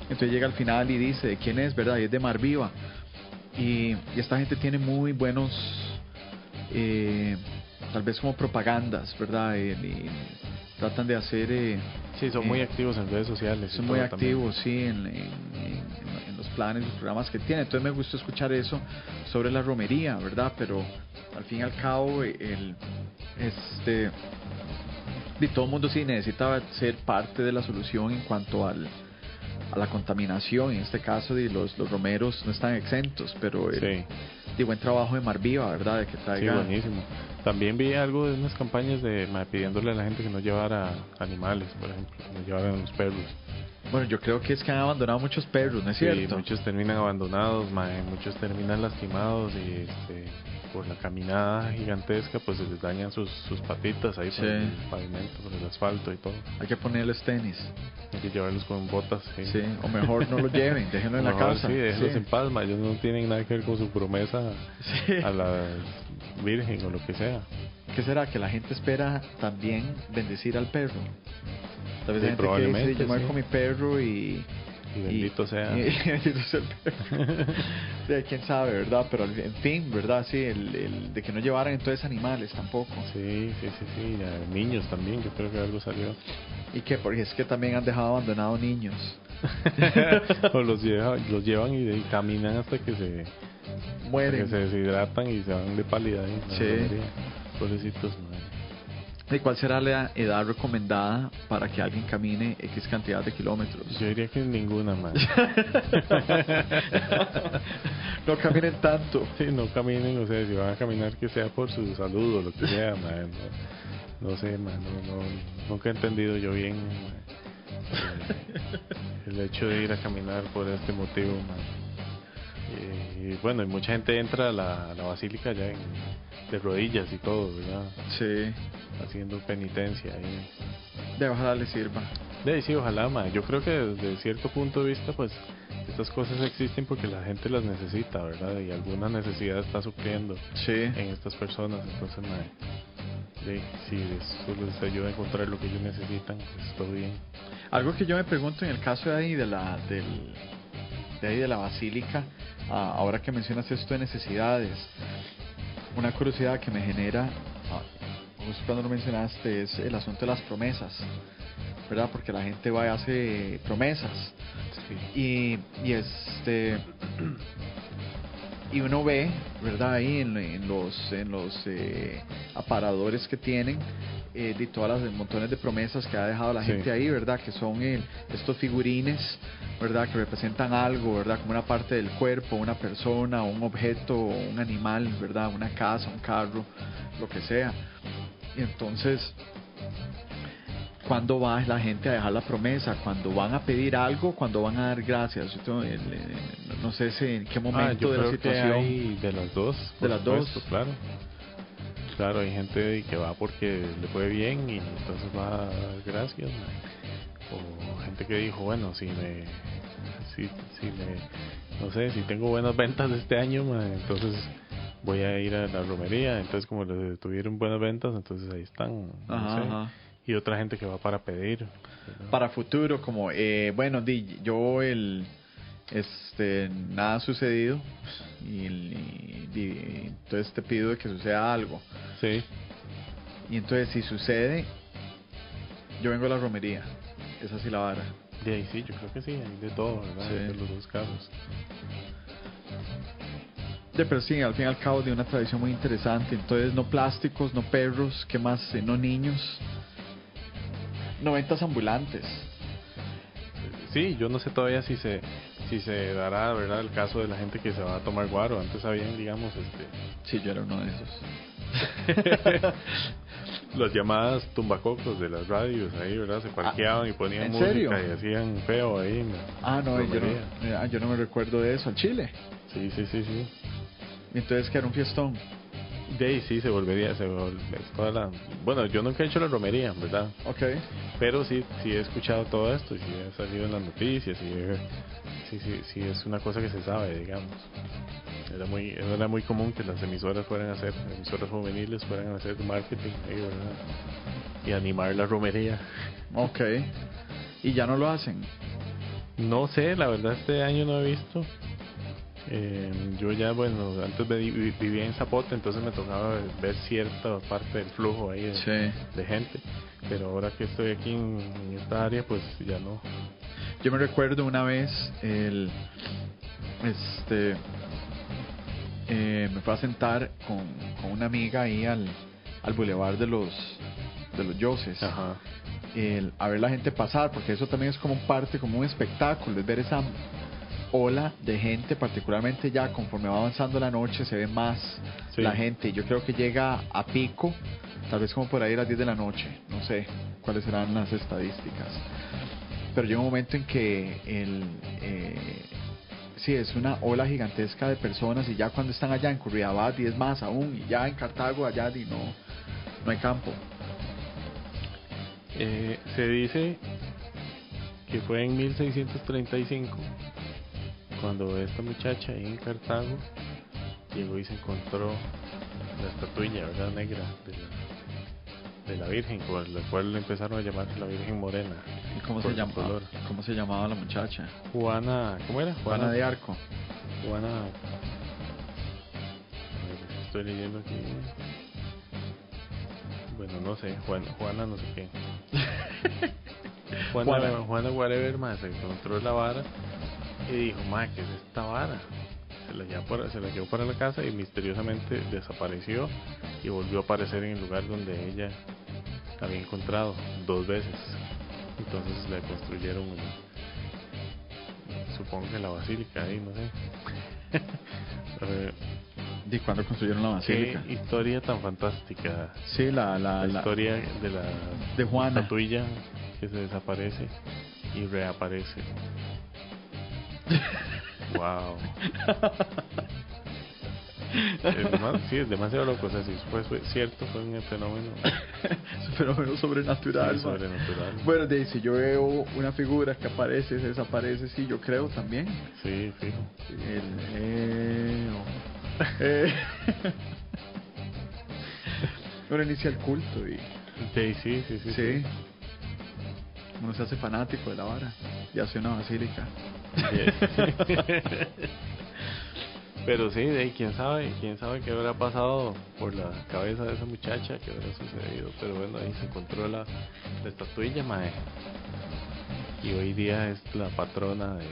Entonces llega al final y dice de quién es, ¿verdad? Y es de Mar Viva. Y esta gente tiene muy buenos, tal vez como propagandas, ¿verdad? Y tratan de hacer... sí, son muy activos en redes sociales. Son muy activos, también. Sí, en los planes, los programas que tienen. Entonces me gustó escuchar eso sobre la romería, ¿verdad? Pero al fin y al cabo, y todo el mundo sí necesita ser parte de la solución en cuanto a la contaminación. En este caso, los romeros no están exentos, pero buen trabajo de Mar Viva, ¿verdad? De que traiga... Sí, buenísimo. También vi algo de unas campañas pidiéndole a la gente que no llevara animales, por ejemplo, que no llevaran los perros. Bueno, yo creo que es que han abandonado muchos perros, ¿no es cierto? Sí, muchos terminan abandonados, muchos terminan lastimados y por la caminada gigantesca pues se les dañan sus patitas ahí por el pavimento, por el asfalto y todo. Hay que ponerles tenis. Hay que llevarlos con botas. Sí, o mejor no los lleven, déjenlo en la casa. Sí, déjenlos en paz, ellos no tienen nada que ver con su promesa a la Virgen o lo que sea. ¿Qué será? Que la gente espera también bendecir al perro. Tal vez Sí, hay gente probablemente, que dice, yo me voy con mi perro y bendito sea. Y bendito sea el perro. Sí, quién sabe, ¿verdad? Pero en fin, ¿verdad? Sí, el de que no llevaran entonces animales tampoco. Sí, niños también, yo creo que algo salió. ¿Y qué? Porque es que también han dejado abandonados niños. O los llevan y caminan hasta que se mueren, hasta que se deshidratan y se van de pálida ahí. Pobrecitos, madre. ¿Y cuál será la edad recomendada para que alguien camine X cantidad de kilómetros? Yo diría que ninguna, más. No caminen tanto. Sí, no caminen, o sea, si van a caminar que sea por su salud o lo que sea, man. No sé, man, nunca he entendido yo bien el hecho de ir a caminar por este motivo, man. Y bueno, y mucha gente entra a la basílica ya de rodillas y todo, ¿verdad? Sí. Haciendo penitencia ahí. Ojalá le sirva. Sí, ojalá, yo creo que desde cierto punto de vista, pues, estas cosas existen porque la gente las necesita, ¿verdad? Y alguna necesidad está supliendo en estas personas. Entonces, si eso les ayuda a encontrar lo que ellos necesitan, pues todo bien. Algo que yo me pregunto en el caso de ahí de la basílica, ahora que mencionas esto de necesidades, una curiosidad que me genera, justo cuando lo mencionaste, es el asunto de las promesas, ¿verdad? Porque la gente va y hace promesas. Sí. Y uno ve, ¿verdad? Ahí en los aparadores que tienen, de todas las montones de promesas que ha dejado la gente ahí, ¿verdad? Que son estos figurines, ¿verdad? Que representan algo, ¿verdad? Como una parte del cuerpo, una persona, un objeto, un animal, ¿verdad? Una casa, un carro, lo que sea. Y entonces, ¿cuándo va la gente a dejar la promesa? ¿Cuándo van a pedir algo? ¿Cuándo van a dar gracias? No sé en qué momento yo de la creo situación. que hay de las dos. De las dos. Claro. Claro, hay gente que va porque le fue bien y entonces va a dar gracias, mae. O gente que dijo, bueno, si no sé, si tengo buenas ventas este año, mae, entonces voy a ir a la romería. Entonces, como le tuvieron buenas ventas, entonces ahí están. No sé. Ajá. Y otra gente que va para pedir, ¿verdad? Para futuro, como, bueno, yo nada ha sucedido y entonces te pido que suceda algo. Sí. Y entonces si sucede, yo vengo a la romería. Es así la vara. De ahí sí, yo creo que sí, hay de todo, ¿verdad? Sí. De los dos casos. Pero sí, al fin y al cabo de una tradición muy interesante. Entonces no plásticos, no perros, ¿qué más? No niños. No ventas ambulantes. Sí, yo no sé todavía si se dará, ¿verdad? El caso de la gente que se va a tomar guaro. Antes habían, digamos, Sí, yo era uno de esos. las llamadas tumbacocos de las radios ahí, ¿verdad? Se parqueaban y ponían ¿en música serio? y hacían feo ahí en la No, romería. yo no me recuerdo de eso. ¿Al Chile? Sí. Y entonces que era un fiestón. De ahí sí se volvería, toda la... Bueno, yo nunca he hecho la romería, ¿verdad? Ok. Pero sí he escuchado todo esto y sí he salido en las noticias y sí es una cosa que se sabe, digamos. Era muy común que las emisoras juveniles fueran a hacer marketing ahí, ¿verdad? Y animar la romería. Ok. ¿Y ya no lo hacen? No sé, la verdad este año no he visto. Yo ya, bueno, antes vivía en Zapote, entonces me tocaba ver cierta parte del flujo ahí de gente, pero ahora que estoy aquí en esta área, pues ya no. Yo me recuerdo una vez, me fue a sentar con una amiga ahí al bulevar de los Yoses. Ajá. A ver la gente pasar, porque eso también es como un espectáculo, es ver esa ola de gente, particularmente ya conforme va avanzando la noche se ve más la gente, y yo creo que llega a pico tal vez como por ahí a las 10 de la noche, no sé cuáles serán las estadísticas, pero llega un momento en que sí, es una ola gigantesca de personas, y ya cuando están allá en Curridabat y es más aún, y ya en Cartago allá no hay campo. Se dice que fue en 1635 cuando esta muchacha ahí en Cartago llegó y se encontró la estatuilla, ¿verdad? Negra de la Virgen, por la cual le empezaron a llamar la Virgen Morena. ¿Y cómo se llamaba la muchacha? Juana, ¿cómo era? Juana de Arco. Juana, a ver, estoy leyendo aquí. Bueno, no sé, Juana no sé qué. Juana whatever, más se encontró la vara y dijo, ma, ¿qué es esta vara? Se la llevó para la casa y misteriosamente desapareció y volvió a aparecer en el lugar donde ella había encontrado 2 veces. Entonces le construyeron supongo que la basílica ahí, no sé. ¿De cuándo construyeron la basílica? Qué historia tan fantástica. Sí, la historia de Juana, estatuilla que se desaparece y reaparece. Wow. Es demasiado loco. O sea, si fue cierto, fue un fenómeno. Es un fenómeno sobrenatural. Sí, sobrenatural. Bueno, si yo veo una figura que aparece, se desaparece, sí, yo creo también. Sí, fijo. Uno inicia el culto y... Sí. Uno se hace fanático de la vara y hace una basílica. Pero sí, de ahí quién sabe qué habrá pasado por la cabeza de esa muchacha, qué habrá sucedido. Pero bueno, ahí se encontró la estatuilla, mae. Y hoy día es la patrona de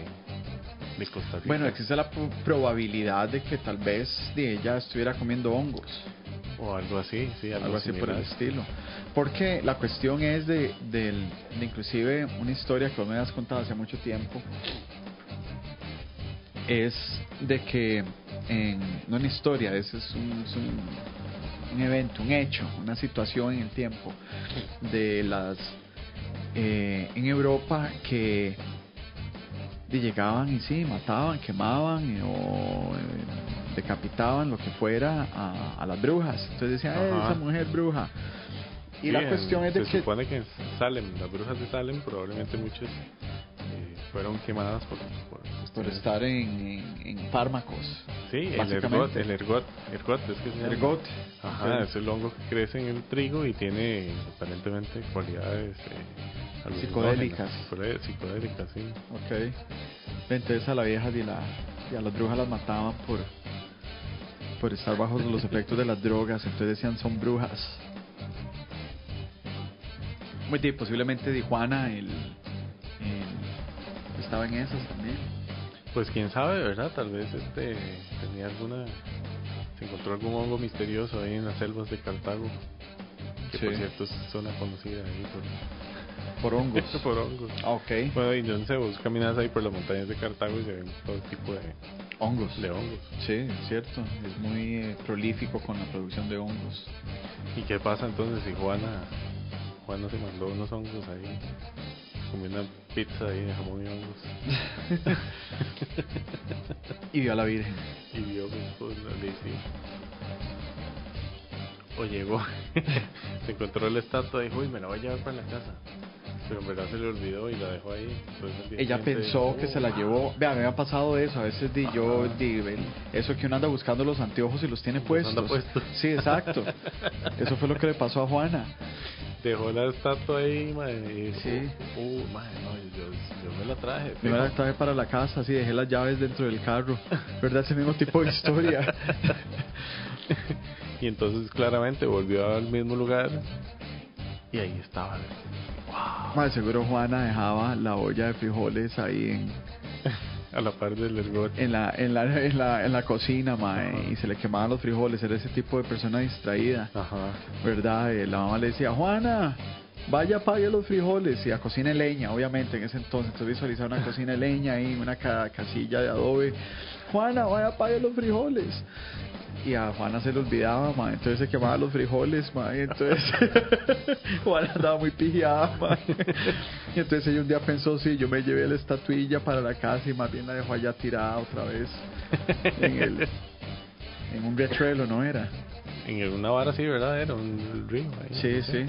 Costa Rica. Bueno, existe la probabilidad de que tal vez ella estuviera comiendo hongos. O algo así, sí, algo así por el estilo. Porque la cuestión es de inclusive una historia que vos me has contado hace mucho tiempo, es de que no una historia, es un evento, un hecho, una situación en el tiempo de las en Europa que llegaban y sí, mataban, quemaban o decapitaban, lo que fuera, a las brujas. Entonces decían, esa mujer bruja. Y sí, la cuestión es de se supone que en Salem, las brujas de Salem, probablemente muchas fueron quemadas por estar en fármacos. Sí, el ergot, es que se llama. Ergot. Ajá, es el hongo que crece en el trigo y tiene aparentemente cualidades psicodélicas. Psicodélicas, sí. Ok. Entonces a la vieja y a las brujas las mataban por estar bajo los efectos de las drogas. Entonces decían, son brujas. Muy bien, posiblemente de Juana estaba en esas también. Pues quién sabe, ¿verdad? Tal vez tenía se encontró algún hongo misterioso ahí en las selvas de Cartago, que sí, por cierto es zona conocida ahí por hongos. Por hongos. Okay. Bueno, y yo no sé, vos caminas ahí por las montañas de Cartago y se ven todo tipo de hongos. Sí, es cierto. Es muy prolífico con la producción de hongos. ¿Y qué pasa entonces si Juana se mandó unos hongos ahí? Comió una pizza ahí de jamón y hongos. Y vio a la Virgen. Y vio pues, sí. O llegó, se encontró la estatua y dijo, uy, me la voy a llevar para la casa. Pero en verdad se le olvidó y la dejó ahí. Ella pensó que se la llevó. Vea, me ha pasado eso. A veces eso que uno anda buscando los anteojos y los tiene puestos. Sí, exacto. Eso fue lo que le pasó a Juana. Dejó la estatua ahí, madre. Sí. Madre, no, yo me la traje. Yo me la traje para la casa, sí, dejé las llaves dentro del carro. ¿Verdad? Ese mismo tipo de historia. Y entonces claramente volvió al mismo lugar y ahí estaba. Wow. Madre, seguro Juana dejaba la olla de frijoles ahí a la par del ergot. En la cocina, mae, y se le quemaban los frijoles. Era ese tipo de persona distraída. Ajá. ¿Verdad? La mamá le decía, Juana, vaya, apague los frijoles. Y a cocina de leña, obviamente, en ese entonces. Entonces visualizaba una cocina de leña ahí, una casilla de adobe. Juana, vaya, apague los frijoles. Y a Juana se le olvidaba, ma, entonces se quemaba los frijoles, ma, y entonces Juana andaba muy pijada, ma. Y entonces ella un día pensó, sí, yo me llevé la estatuilla para la casa y más bien la dejó allá tirada otra vez en un riachuelo, ¿no era? En una vara así, ¿verdad? Era un río ahí. Sí, sí.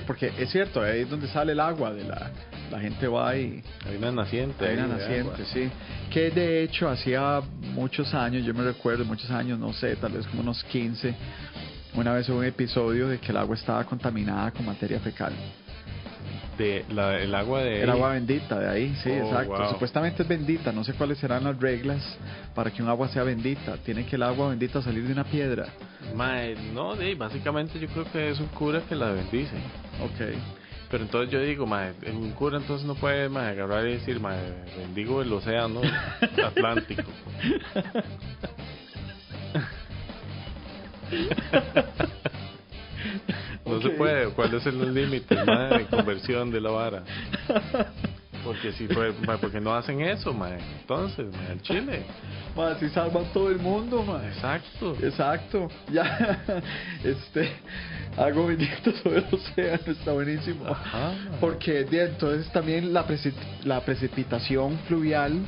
Porque es cierto, ahí es donde sale el agua de la gente va y... Hay una naciente. Hay una naciente, sí. Que de hecho hacía muchos años, yo me recuerdo, muchos años, no sé, tal vez como unos 15, una vez hubo un episodio de que el agua estaba contaminada con materia fecal. El agua de... El agua bendita de ahí, sí, exacto. Wow. Supuestamente es bendita, no sé cuáles serán las reglas para que un agua sea bendita. Tiene que el agua bendita salir de una piedra. No, básicamente yo creo que es un cura que la bendice. Ok. Pero entonces yo digo, un cura entonces no puede agarrar y decir, bendigo el océano Atlántico. No se puede. ¿Cuáles son los límites de conversión de la vara? Porque si porque no hacen eso, entonces, el Chile. Si salvan todo el mundo, Exacto. Ya, algo bendito sobre el océano está buenísimo. Ajá, porque entonces también la precipitación fluvial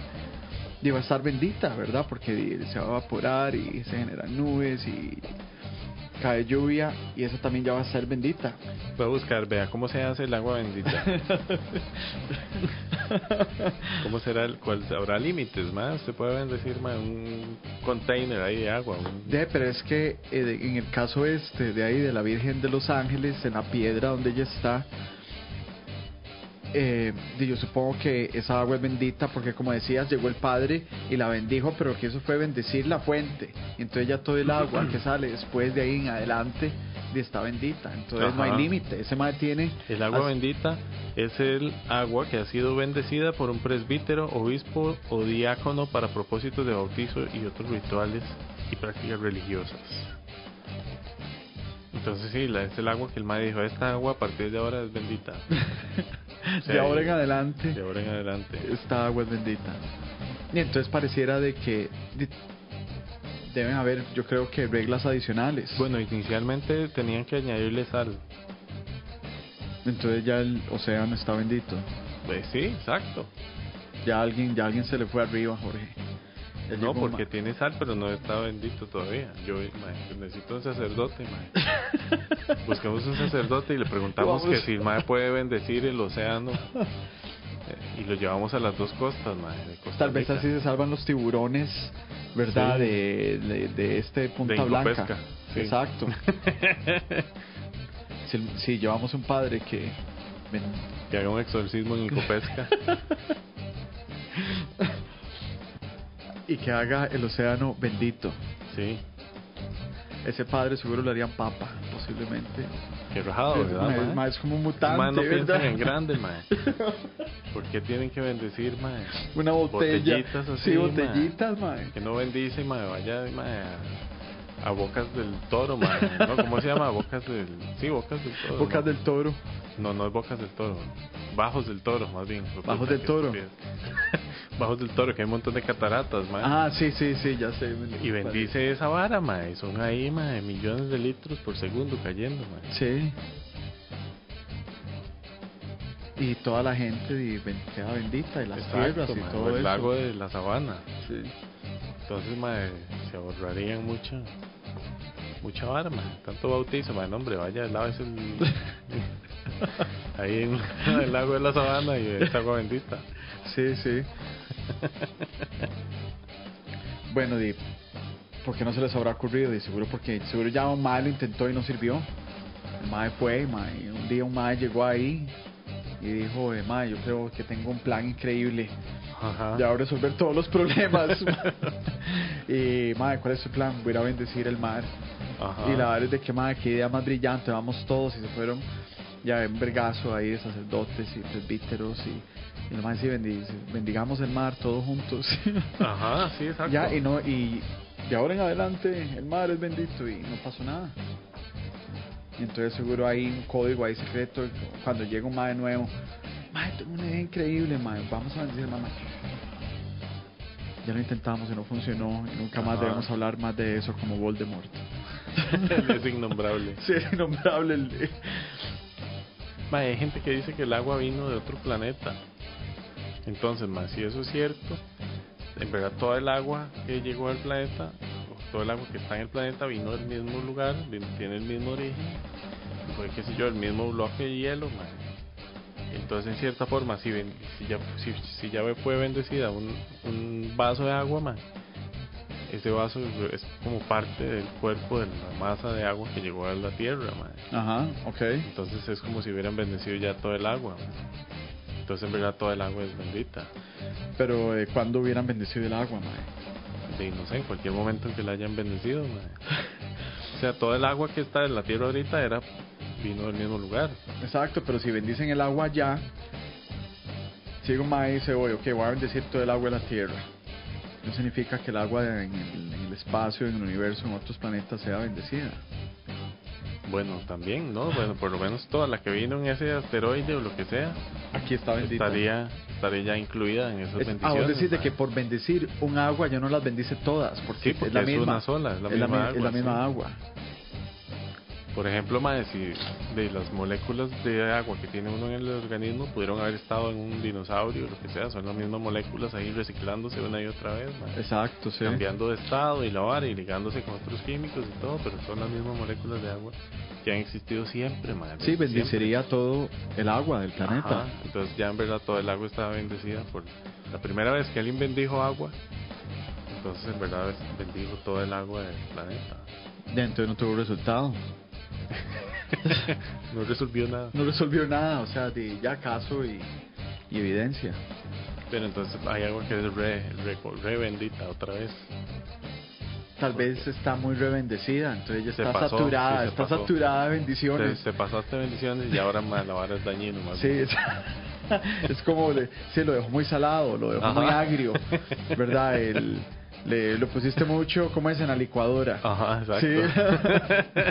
va a estar bendita, ¿verdad? Porque se va a evaporar y se generan nubes y cae lluvia y esa también ya va a ser bendita. Voy a buscar, vea cómo se hace el agua bendita. ¿Cómo será habrá límites, Usted puede bendecir un container ahí de agua. Pero es que en el caso de ahí de la Virgen de los Ángeles, en la piedra donde ella está, yo supongo que esa agua es bendita porque, como decías, llegó el Padre y la bendijo, pero lo que hizo fue bendecir la fuente, y entonces ya todo el agua que sale después de ahí en adelante está bendita, entonces no hay límite. Ese madre tiene el agua bendita es el agua que ha sido bendecida por un presbítero, obispo o diácono para propósitos de bautizo y otros rituales y prácticas religiosas. Entonces sí, es el agua que el madre dijo, esta agua a partir de ahora es bendita. De ahora en adelante esta agua es bendita. Y entonces pareciera de que deben haber, yo creo que reglas adicionales. Bueno, inicialmente tenían que añadirle sal. Entonces ya el océano está bendito. Pues sí, exacto. Ya alguien se le fue arriba, Jorge. Ya No, llegó, porque ma. tiene sal, pero no está bendito todavía. Yo, mae, necesito un sacerdote, mae. Buscamos un sacerdote y le preguntamos Vamos. que si el mae puede bendecir el océano y lo llevamos a las dos costas, mae, de Costa Tal vez Rica. así se salvan los tiburones, ¿verdad? Sí. De este Punta De Blanca. Incopesca, sí. Exacto. Si llevamos un padre que Que haga un exorcismo en Incopesca. y que haga el océano bendito. Sí, Ese padre seguro lo harían papa, posiblemente. qué rajado, ¿verdad, mae? Es como un mutante, Mae, no ¿verdad? piensan en grande, mae. ¿Por qué tienen que bendecir, mae? Una botella. Botellitas así, Sí, botellitas, mae. Que no bendice, mae, vaya, mae, a Bocas del Toro, mae. ¿No? ¿Cómo se llama? Bocas del... Sí, Bocas del Toro. Bocas ¿no? del Toro. No es Bocas del Toro. Bajos del Toro, más bien. Bajos del Toro. Bajos del Toro, que hay un montón de cataratas, mae. Ah, sí, ya sé. Y bendice esa vara, mae. Son ahí, mae, millones de litros por segundo cayendo, mae. Sí. Y toda la gente queda bendita, y las tierras y mae, todo o el eso. lago de la sabana. Sí. Entonces, mae, se ahorrarían mucha vara, mae. Tanto bautizo, mae, no, hombre, vaya, lávese ahí en el lago de la sabana y es agua bendita. Sí. Bueno, ¿por qué no se les habrá ocurrido? Y seguro ya un mae lo intentó y no sirvió. El mae fue, y un día un mae llegó ahí y dijo, mae, yo creo que tengo un plan increíble. Ajá. Ya voy a resolver todos los problemas. Y, mae, ¿cuál es su plan? Voy a ir a bendecir el mar. Ajá. Y la verdad es de que, mae, qué idea más brillante. Vamos todos, y se fueron ya en vergazo ahí de sacerdotes y presbíteros y lo más, sí, bendigamos el mar todos juntos. Ajá, sí, exacto. Ya, y de ahora en adelante el mar es bendito y no pasó nada. Y entonces seguro hay un código ahí secreto cuando llega un mae nuevo. Mae, tengo una idea increíble, mae, vamos a bendecir el mar. Ya lo intentamos y no funcionó, y nunca más Ajá. debemos hablar más de eso como Voldemort. Es innombrable. Sí, es innombrable Mae, hay gente que dice que el agua vino de otro planeta. Entonces, mae, si eso es cierto, en verdad toda el agua que llegó al planeta, o todo el agua que está en el planeta vino del mismo lugar, tiene el mismo origen, fue, qué sé yo, el mismo bloque de hielo, mae. Entonces, en cierta forma, si ya fue bendecida un vaso de agua, mae, ese vaso es como parte del cuerpo de la masa de agua que llegó a la tierra, mae. Ajá, ok. Entonces es como si hubieran bendecido ya todo el agua, mae. Entonces en verdad toda el agua es bendita. Pero ¿cuándo hubieran bendecido el agua, mae? Y no sé, en cualquier momento en que la hayan bendecido, mae. O sea, todo el agua que está en la tierra ahorita vino del mismo lugar. Exacto, pero si bendicen el agua ya, si un mae dice, oye, ok, voy a bendecir todo el agua de la tierra, no significa que el agua en el espacio, en el universo, en otros planetas sea bendecida. Bueno, también, ¿no? Bueno, por lo menos toda la que vino en ese asteroide o lo que sea, Aquí está bendita. estaría ya incluida en esas bendiciones. Vos decís de mae. que por bendecir un agua ya no las bendice todas, porque, Sí, porque es la misma, una sola, es la es misma agua. es la misma sí. agua. Por ejemplo, mae, si de las moléculas de agua que tiene uno en el organismo pudieron haber estado en un dinosaurio o lo que sea, son las mismas moléculas ahí reciclándose una y otra vez, mae. Exacto, sí. Cambiando de estado y lavar y ligándose con otros químicos y todo, pero son las mismas moléculas de agua que han existido siempre, mae. Sí, desde bendecería todo el agua del siempre. planeta. Ajá, entonces ya en verdad todo el agua estaba bendecida por la primera vez que alguien bendijo agua, entonces en verdad bendijo todo el agua del planeta. Ya, entonces no tuvo resultado. No resolvió nada. No resolvió nada, o sea, ya caso y evidencia. Pero entonces hay agua que es re bendita otra vez. Tal vez está muy rebendecida, entonces ya Se está pasó, saturada, sí, se está pasó. saturada de bendiciones. Te pasaste bendiciones y ahora la vara es dañino más Sí, bien. es como, lo dejó muy salado, lo dejó Ajá. muy agrio, ¿verdad? Lo pusiste mucho, ¿cómo es? En la licuadora. Ajá, exacto. Sí.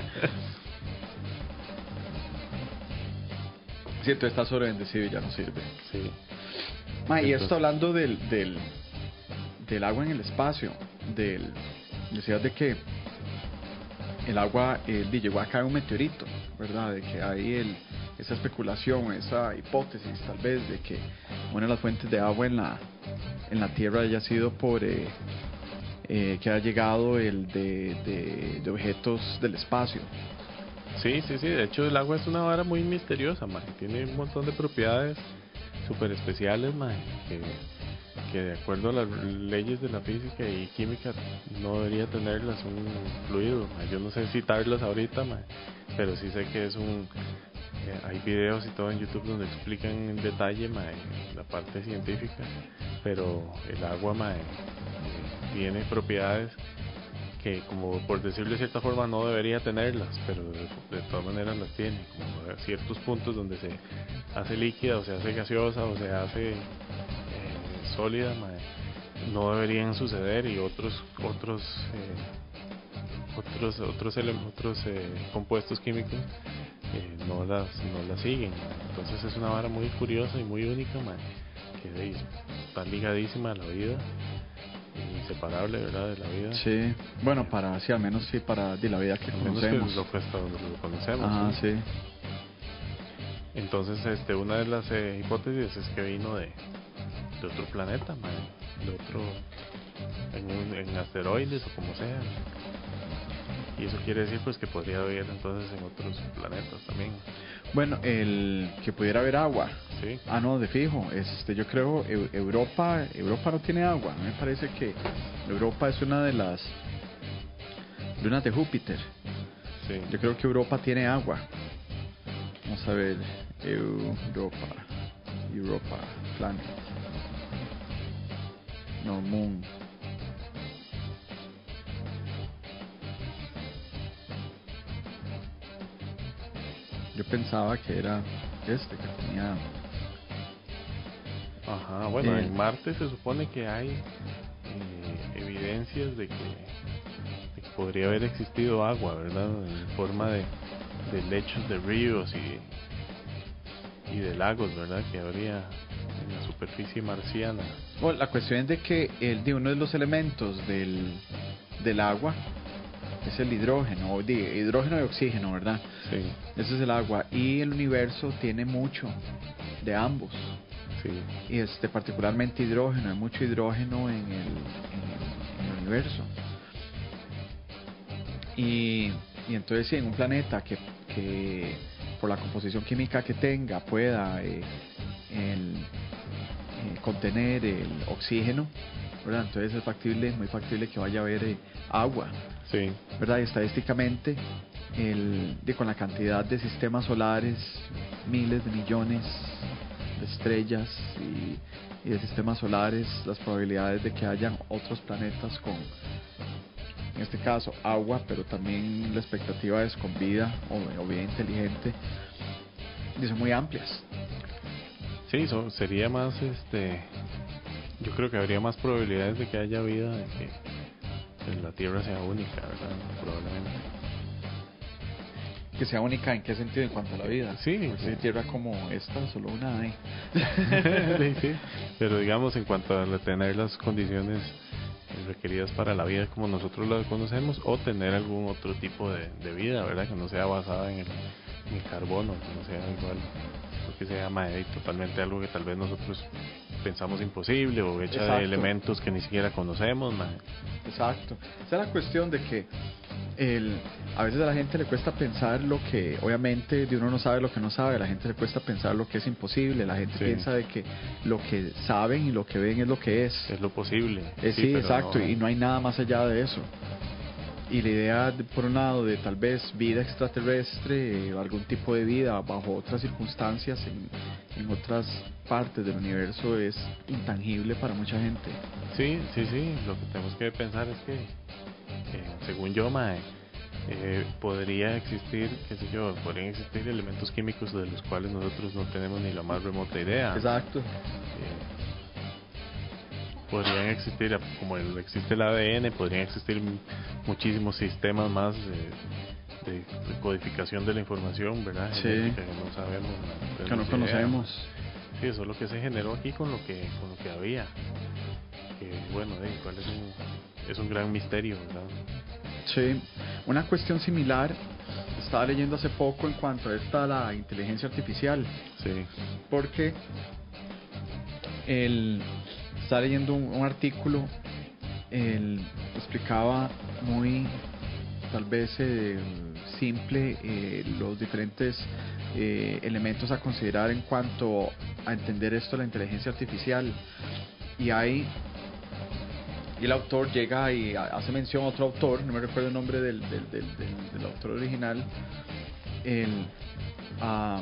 Sí, entonces está sobrebendecido y ya no sirve. Sí. Ma, y Entonces- esto hablando del agua en el espacio, decías de que el agua llegó a caer un meteorito, ¿verdad? De que ahí esa especulación, esa hipótesis tal vez de que una de las fuentes de agua en la Tierra haya sido por que haya llegado el de objetos del espacio. Sí, de hecho el agua es una vara muy misteriosa, man. Tiene un montón de propiedades súper especiales, man, que de acuerdo a las leyes de la física y química no debería tenerlas un fluido, man. Yo no sé citarlas ahorita, man, pero sí sé que es hay videos y todo en YouTube donde explican en detalle, man, la parte científica, pero el agua, man, tiene propiedades que, como por decirlo de cierta forma, no debería tenerlas, pero de todas maneras las tiene, como a ciertos puntos donde se hace líquida o se hace gaseosa o se hace sólida, no deberían suceder, y otros compuestos químicos no las siguen, entonces es una vara muy curiosa y muy única, que está ligadísima a la vida, inseparable, ¿verdad?, de la vida. Sí, bueno, al menos sí, para de la vida que conocemos. Lo que hasta donde lo conocemos. Ajá, sí. Entonces, una de las hipótesis es que vino de otro planeta, de otro, en asteroides o como sea. Y eso quiere decir pues que podría haber entonces en otros planetas también. Bueno, el que pudiera haber agua. Sí. No, de fijo. Yo creo Europa no tiene agua. A mí me parece que Europa es una de las lunas de Júpiter. Sí. Yo creo que Europa tiene agua. Vamos a ver, Europa, planet. No, moon. Yo pensaba que era que tenía. Ajá, bueno, en Marte se supone que hay evidencias de que podría haber existido agua, ¿verdad? En forma de lechos de ríos y de lagos, ¿verdad? Que habría en la superficie marciana. Bueno, la cuestión es de que uno de los elementos del agua es el hidrógeno y oxígeno, ¿verdad? Sí. Ese es el agua, y el universo tiene mucho de ambos. Sí. Y particularmente hidrógeno, hay mucho hidrógeno en el universo. Y entonces si en un planeta que por la composición química que tenga pueda contener el oxígeno, ¿verdad? Entonces es muy factible que vaya a haber agua. Sí. ¿Verdad? Y estadísticamente con la cantidad de sistemas solares, miles de millones de estrellas y de sistemas solares, las probabilidades de que hayan otros planetas con, en este caso, agua, pero también la expectativa es con vida o vida inteligente, y son muy amplias. Sí, sería más, yo creo que habría más probabilidades de que haya vida, de que la Tierra sea única, ¿verdad? Probablemente. Que sea única, ¿en qué sentido? En cuanto a la vida. Sí, sí. Tierra como esta, solo una hay. Sí. Pero digamos, en cuanto a tener las condiciones requeridas para la vida como nosotros la conocemos, o tener algún otro tipo de vida, ¿verdad? Que no sea basada en el carbono, que no sea igual, porque se llama totalmente algo que tal vez nosotros pensamos imposible, o hecha Exacto. de elementos que ni siquiera conocemos, Exacto. Esa es la cuestión de que a veces a la gente le cuesta pensar lo que, obviamente, de uno no sabe lo que no sabe, a la gente le cuesta pensar lo que es imposible, la gente piensa de que lo que saben y lo que ven es lo que es. Es lo posible. Sí, exacto, y no hay nada más allá de eso. Y la idea, por un lado, de tal vez vida extraterrestre o algún tipo de vida bajo otras circunstancias en otras partes del universo es intangible para mucha gente. Sí, lo que tenemos que pensar es que, según yo, podría existir, podrían existir elementos químicos de los cuales nosotros no tenemos ni la más remota idea. Exacto. Podrían existir, como existe el ADN, podrían existir muchísimos sistemas más de codificación de la información, ¿verdad? Sí. Genética, que no sabemos, que no conocemos. Sí, eso es lo que se generó aquí con lo que había. Que bueno, igual es un gran misterio, ¿verdad? Sí. Una cuestión similar estaba leyendo hace poco en cuanto a la inteligencia artificial, Sí. porque estaba leyendo un artículo, explicaba muy tal vez simple los diferentes elementos a considerar en cuanto a entender esto de la inteligencia artificial, y el autor llega y hace mención a otro autor, no me recuerdo el nombre del autor original, a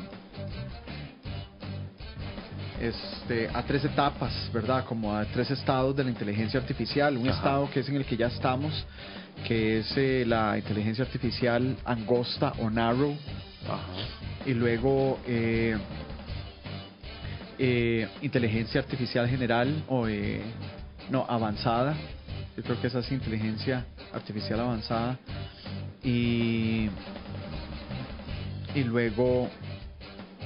3 etapas, ¿verdad? Como a 3 estados de la inteligencia artificial. Un estado que es en el que ya estamos, que es la inteligencia artificial angosta o narrow. Y luego inteligencia artificial general o avanzada. Yo creo que esa es inteligencia artificial avanzada. Y luego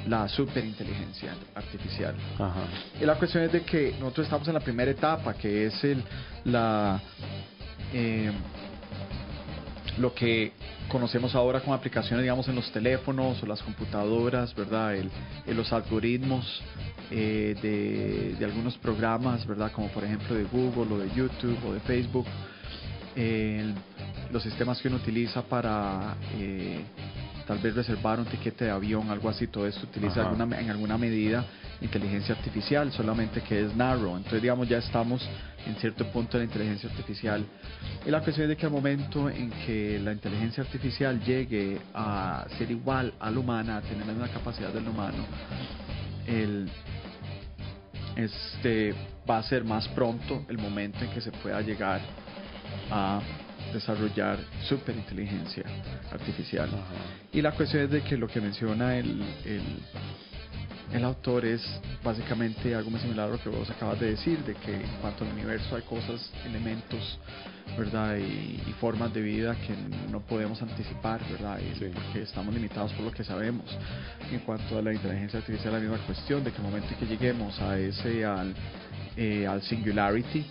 la superinteligencia artificial. Ajá. Y la cuestión es de que nosotros estamos en la primera etapa, que es lo que conocemos ahora como aplicaciones, digamos, en los teléfonos o las computadoras, ¿verdad? Los algoritmos de algunos programas, ¿verdad? Como por ejemplo de Google o de YouTube o de Facebook. Los sistemas que uno utiliza para tal vez reservar un tiquete de avión, algo así, todo esto utiliza en alguna medida inteligencia artificial, solamente que es narrow. Entonces, digamos, ya estamos en cierto punto de la inteligencia artificial. Y la cuestión es de que al momento en que la inteligencia artificial llegue a ser igual a la humana, a tener la misma capacidad del humano, va a ser más pronto el momento en que se pueda llegar a desarrollar superinteligencia artificial. Y la cuestión es de que lo que menciona el autor es básicamente algo muy similar a lo que vos acabas de decir, de que en cuanto al universo hay cosas, elementos, ¿verdad? Y formas de vida que no podemos anticipar, ¿verdad? Porque estamos limitados por lo que sabemos. En cuanto a la inteligencia artificial, la misma cuestión, de que el momento en que lleguemos a al singularity,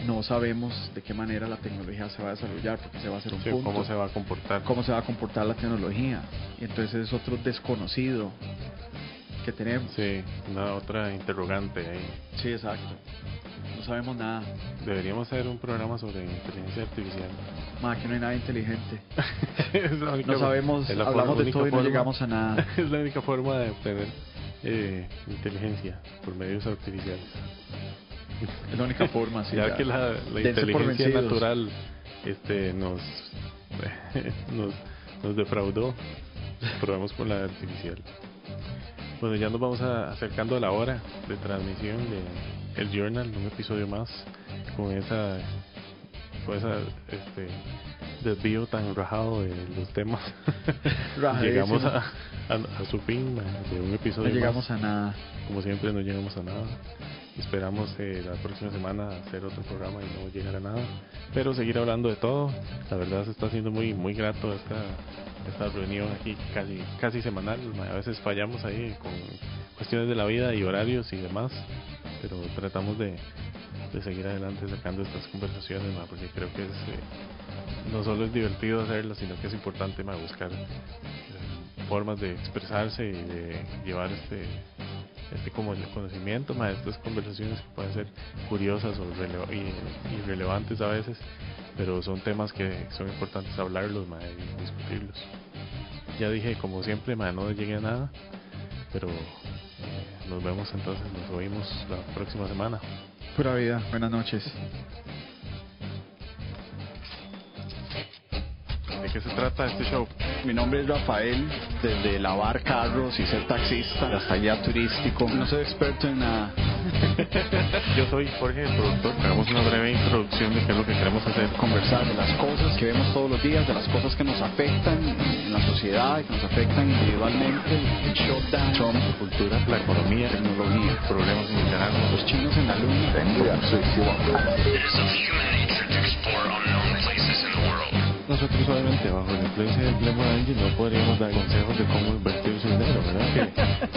no sabemos de qué manera la tecnología se va a desarrollar, porque se va a hacer un punto. ¿Cómo se va a comportar? ¿Cómo se va a comportar la tecnología? Y entonces es otro desconocido que tenemos. Sí, una otra interrogante ahí. Sí, exacto. No sabemos nada. Deberíamos hacer un programa sobre inteligencia artificial. Que no hay nada inteligente. Es la única, no sabemos, hablamos de todo y no llegamos a nada. Es la única forma de obtener inteligencia por medios artificiales. Es la única forma, sí. Ya que la inteligencia natural nos defraudó, probamos con la artificial. Bueno, ya nos vamos acercando a la hora de transmisión de El Journal, un episodio más con esa desvío tan rajado de los temas. Llegamos a su fin de un episodio. No llegamos más. A nada. Como siempre, no llegamos a nada. Esperamos la próxima semana hacer otro programa y no llegar a nada, pero seguir hablando de todo. La verdad se está haciendo muy muy grato esta reunión aquí casi semanal. A veces fallamos ahí con cuestiones de la vida y horarios y demás, pero tratamos de seguir adelante sacando estas conversaciones, porque creo que no solo es divertido hacerlo, sino que es importante buscar formas de expresarse y de llevar como el conocimiento, estas conversaciones que pueden ser curiosas o irrelevantes a veces, pero son temas que son importantes hablarlos y discutirlos. Ya dije, como siempre, no llegué a nada, pero nos vemos entonces, nos oímos la próxima semana. Pura vida, buenas noches. ¿De qué se trata este show? Mi nombre es Rafael, desde lavar carros y ser taxista hasta guía turístico. No soy experto en nada. Yo soy Jorge, el productor. Hagamos una breve introducción de qué es lo que queremos hacer. Conversar de las cosas que vemos todos los días, de las cosas que nos afectan en la sociedad, que nos afectan individualmente. El shutdown, Trump, cultura, la economía, tecnología, problemas en Nicaragua, los chinos en la luna. Nosotros obviamente bajo la influencia del Lemon Angel no podríamos dar consejos de cómo invertir su dinero, ¿verdad?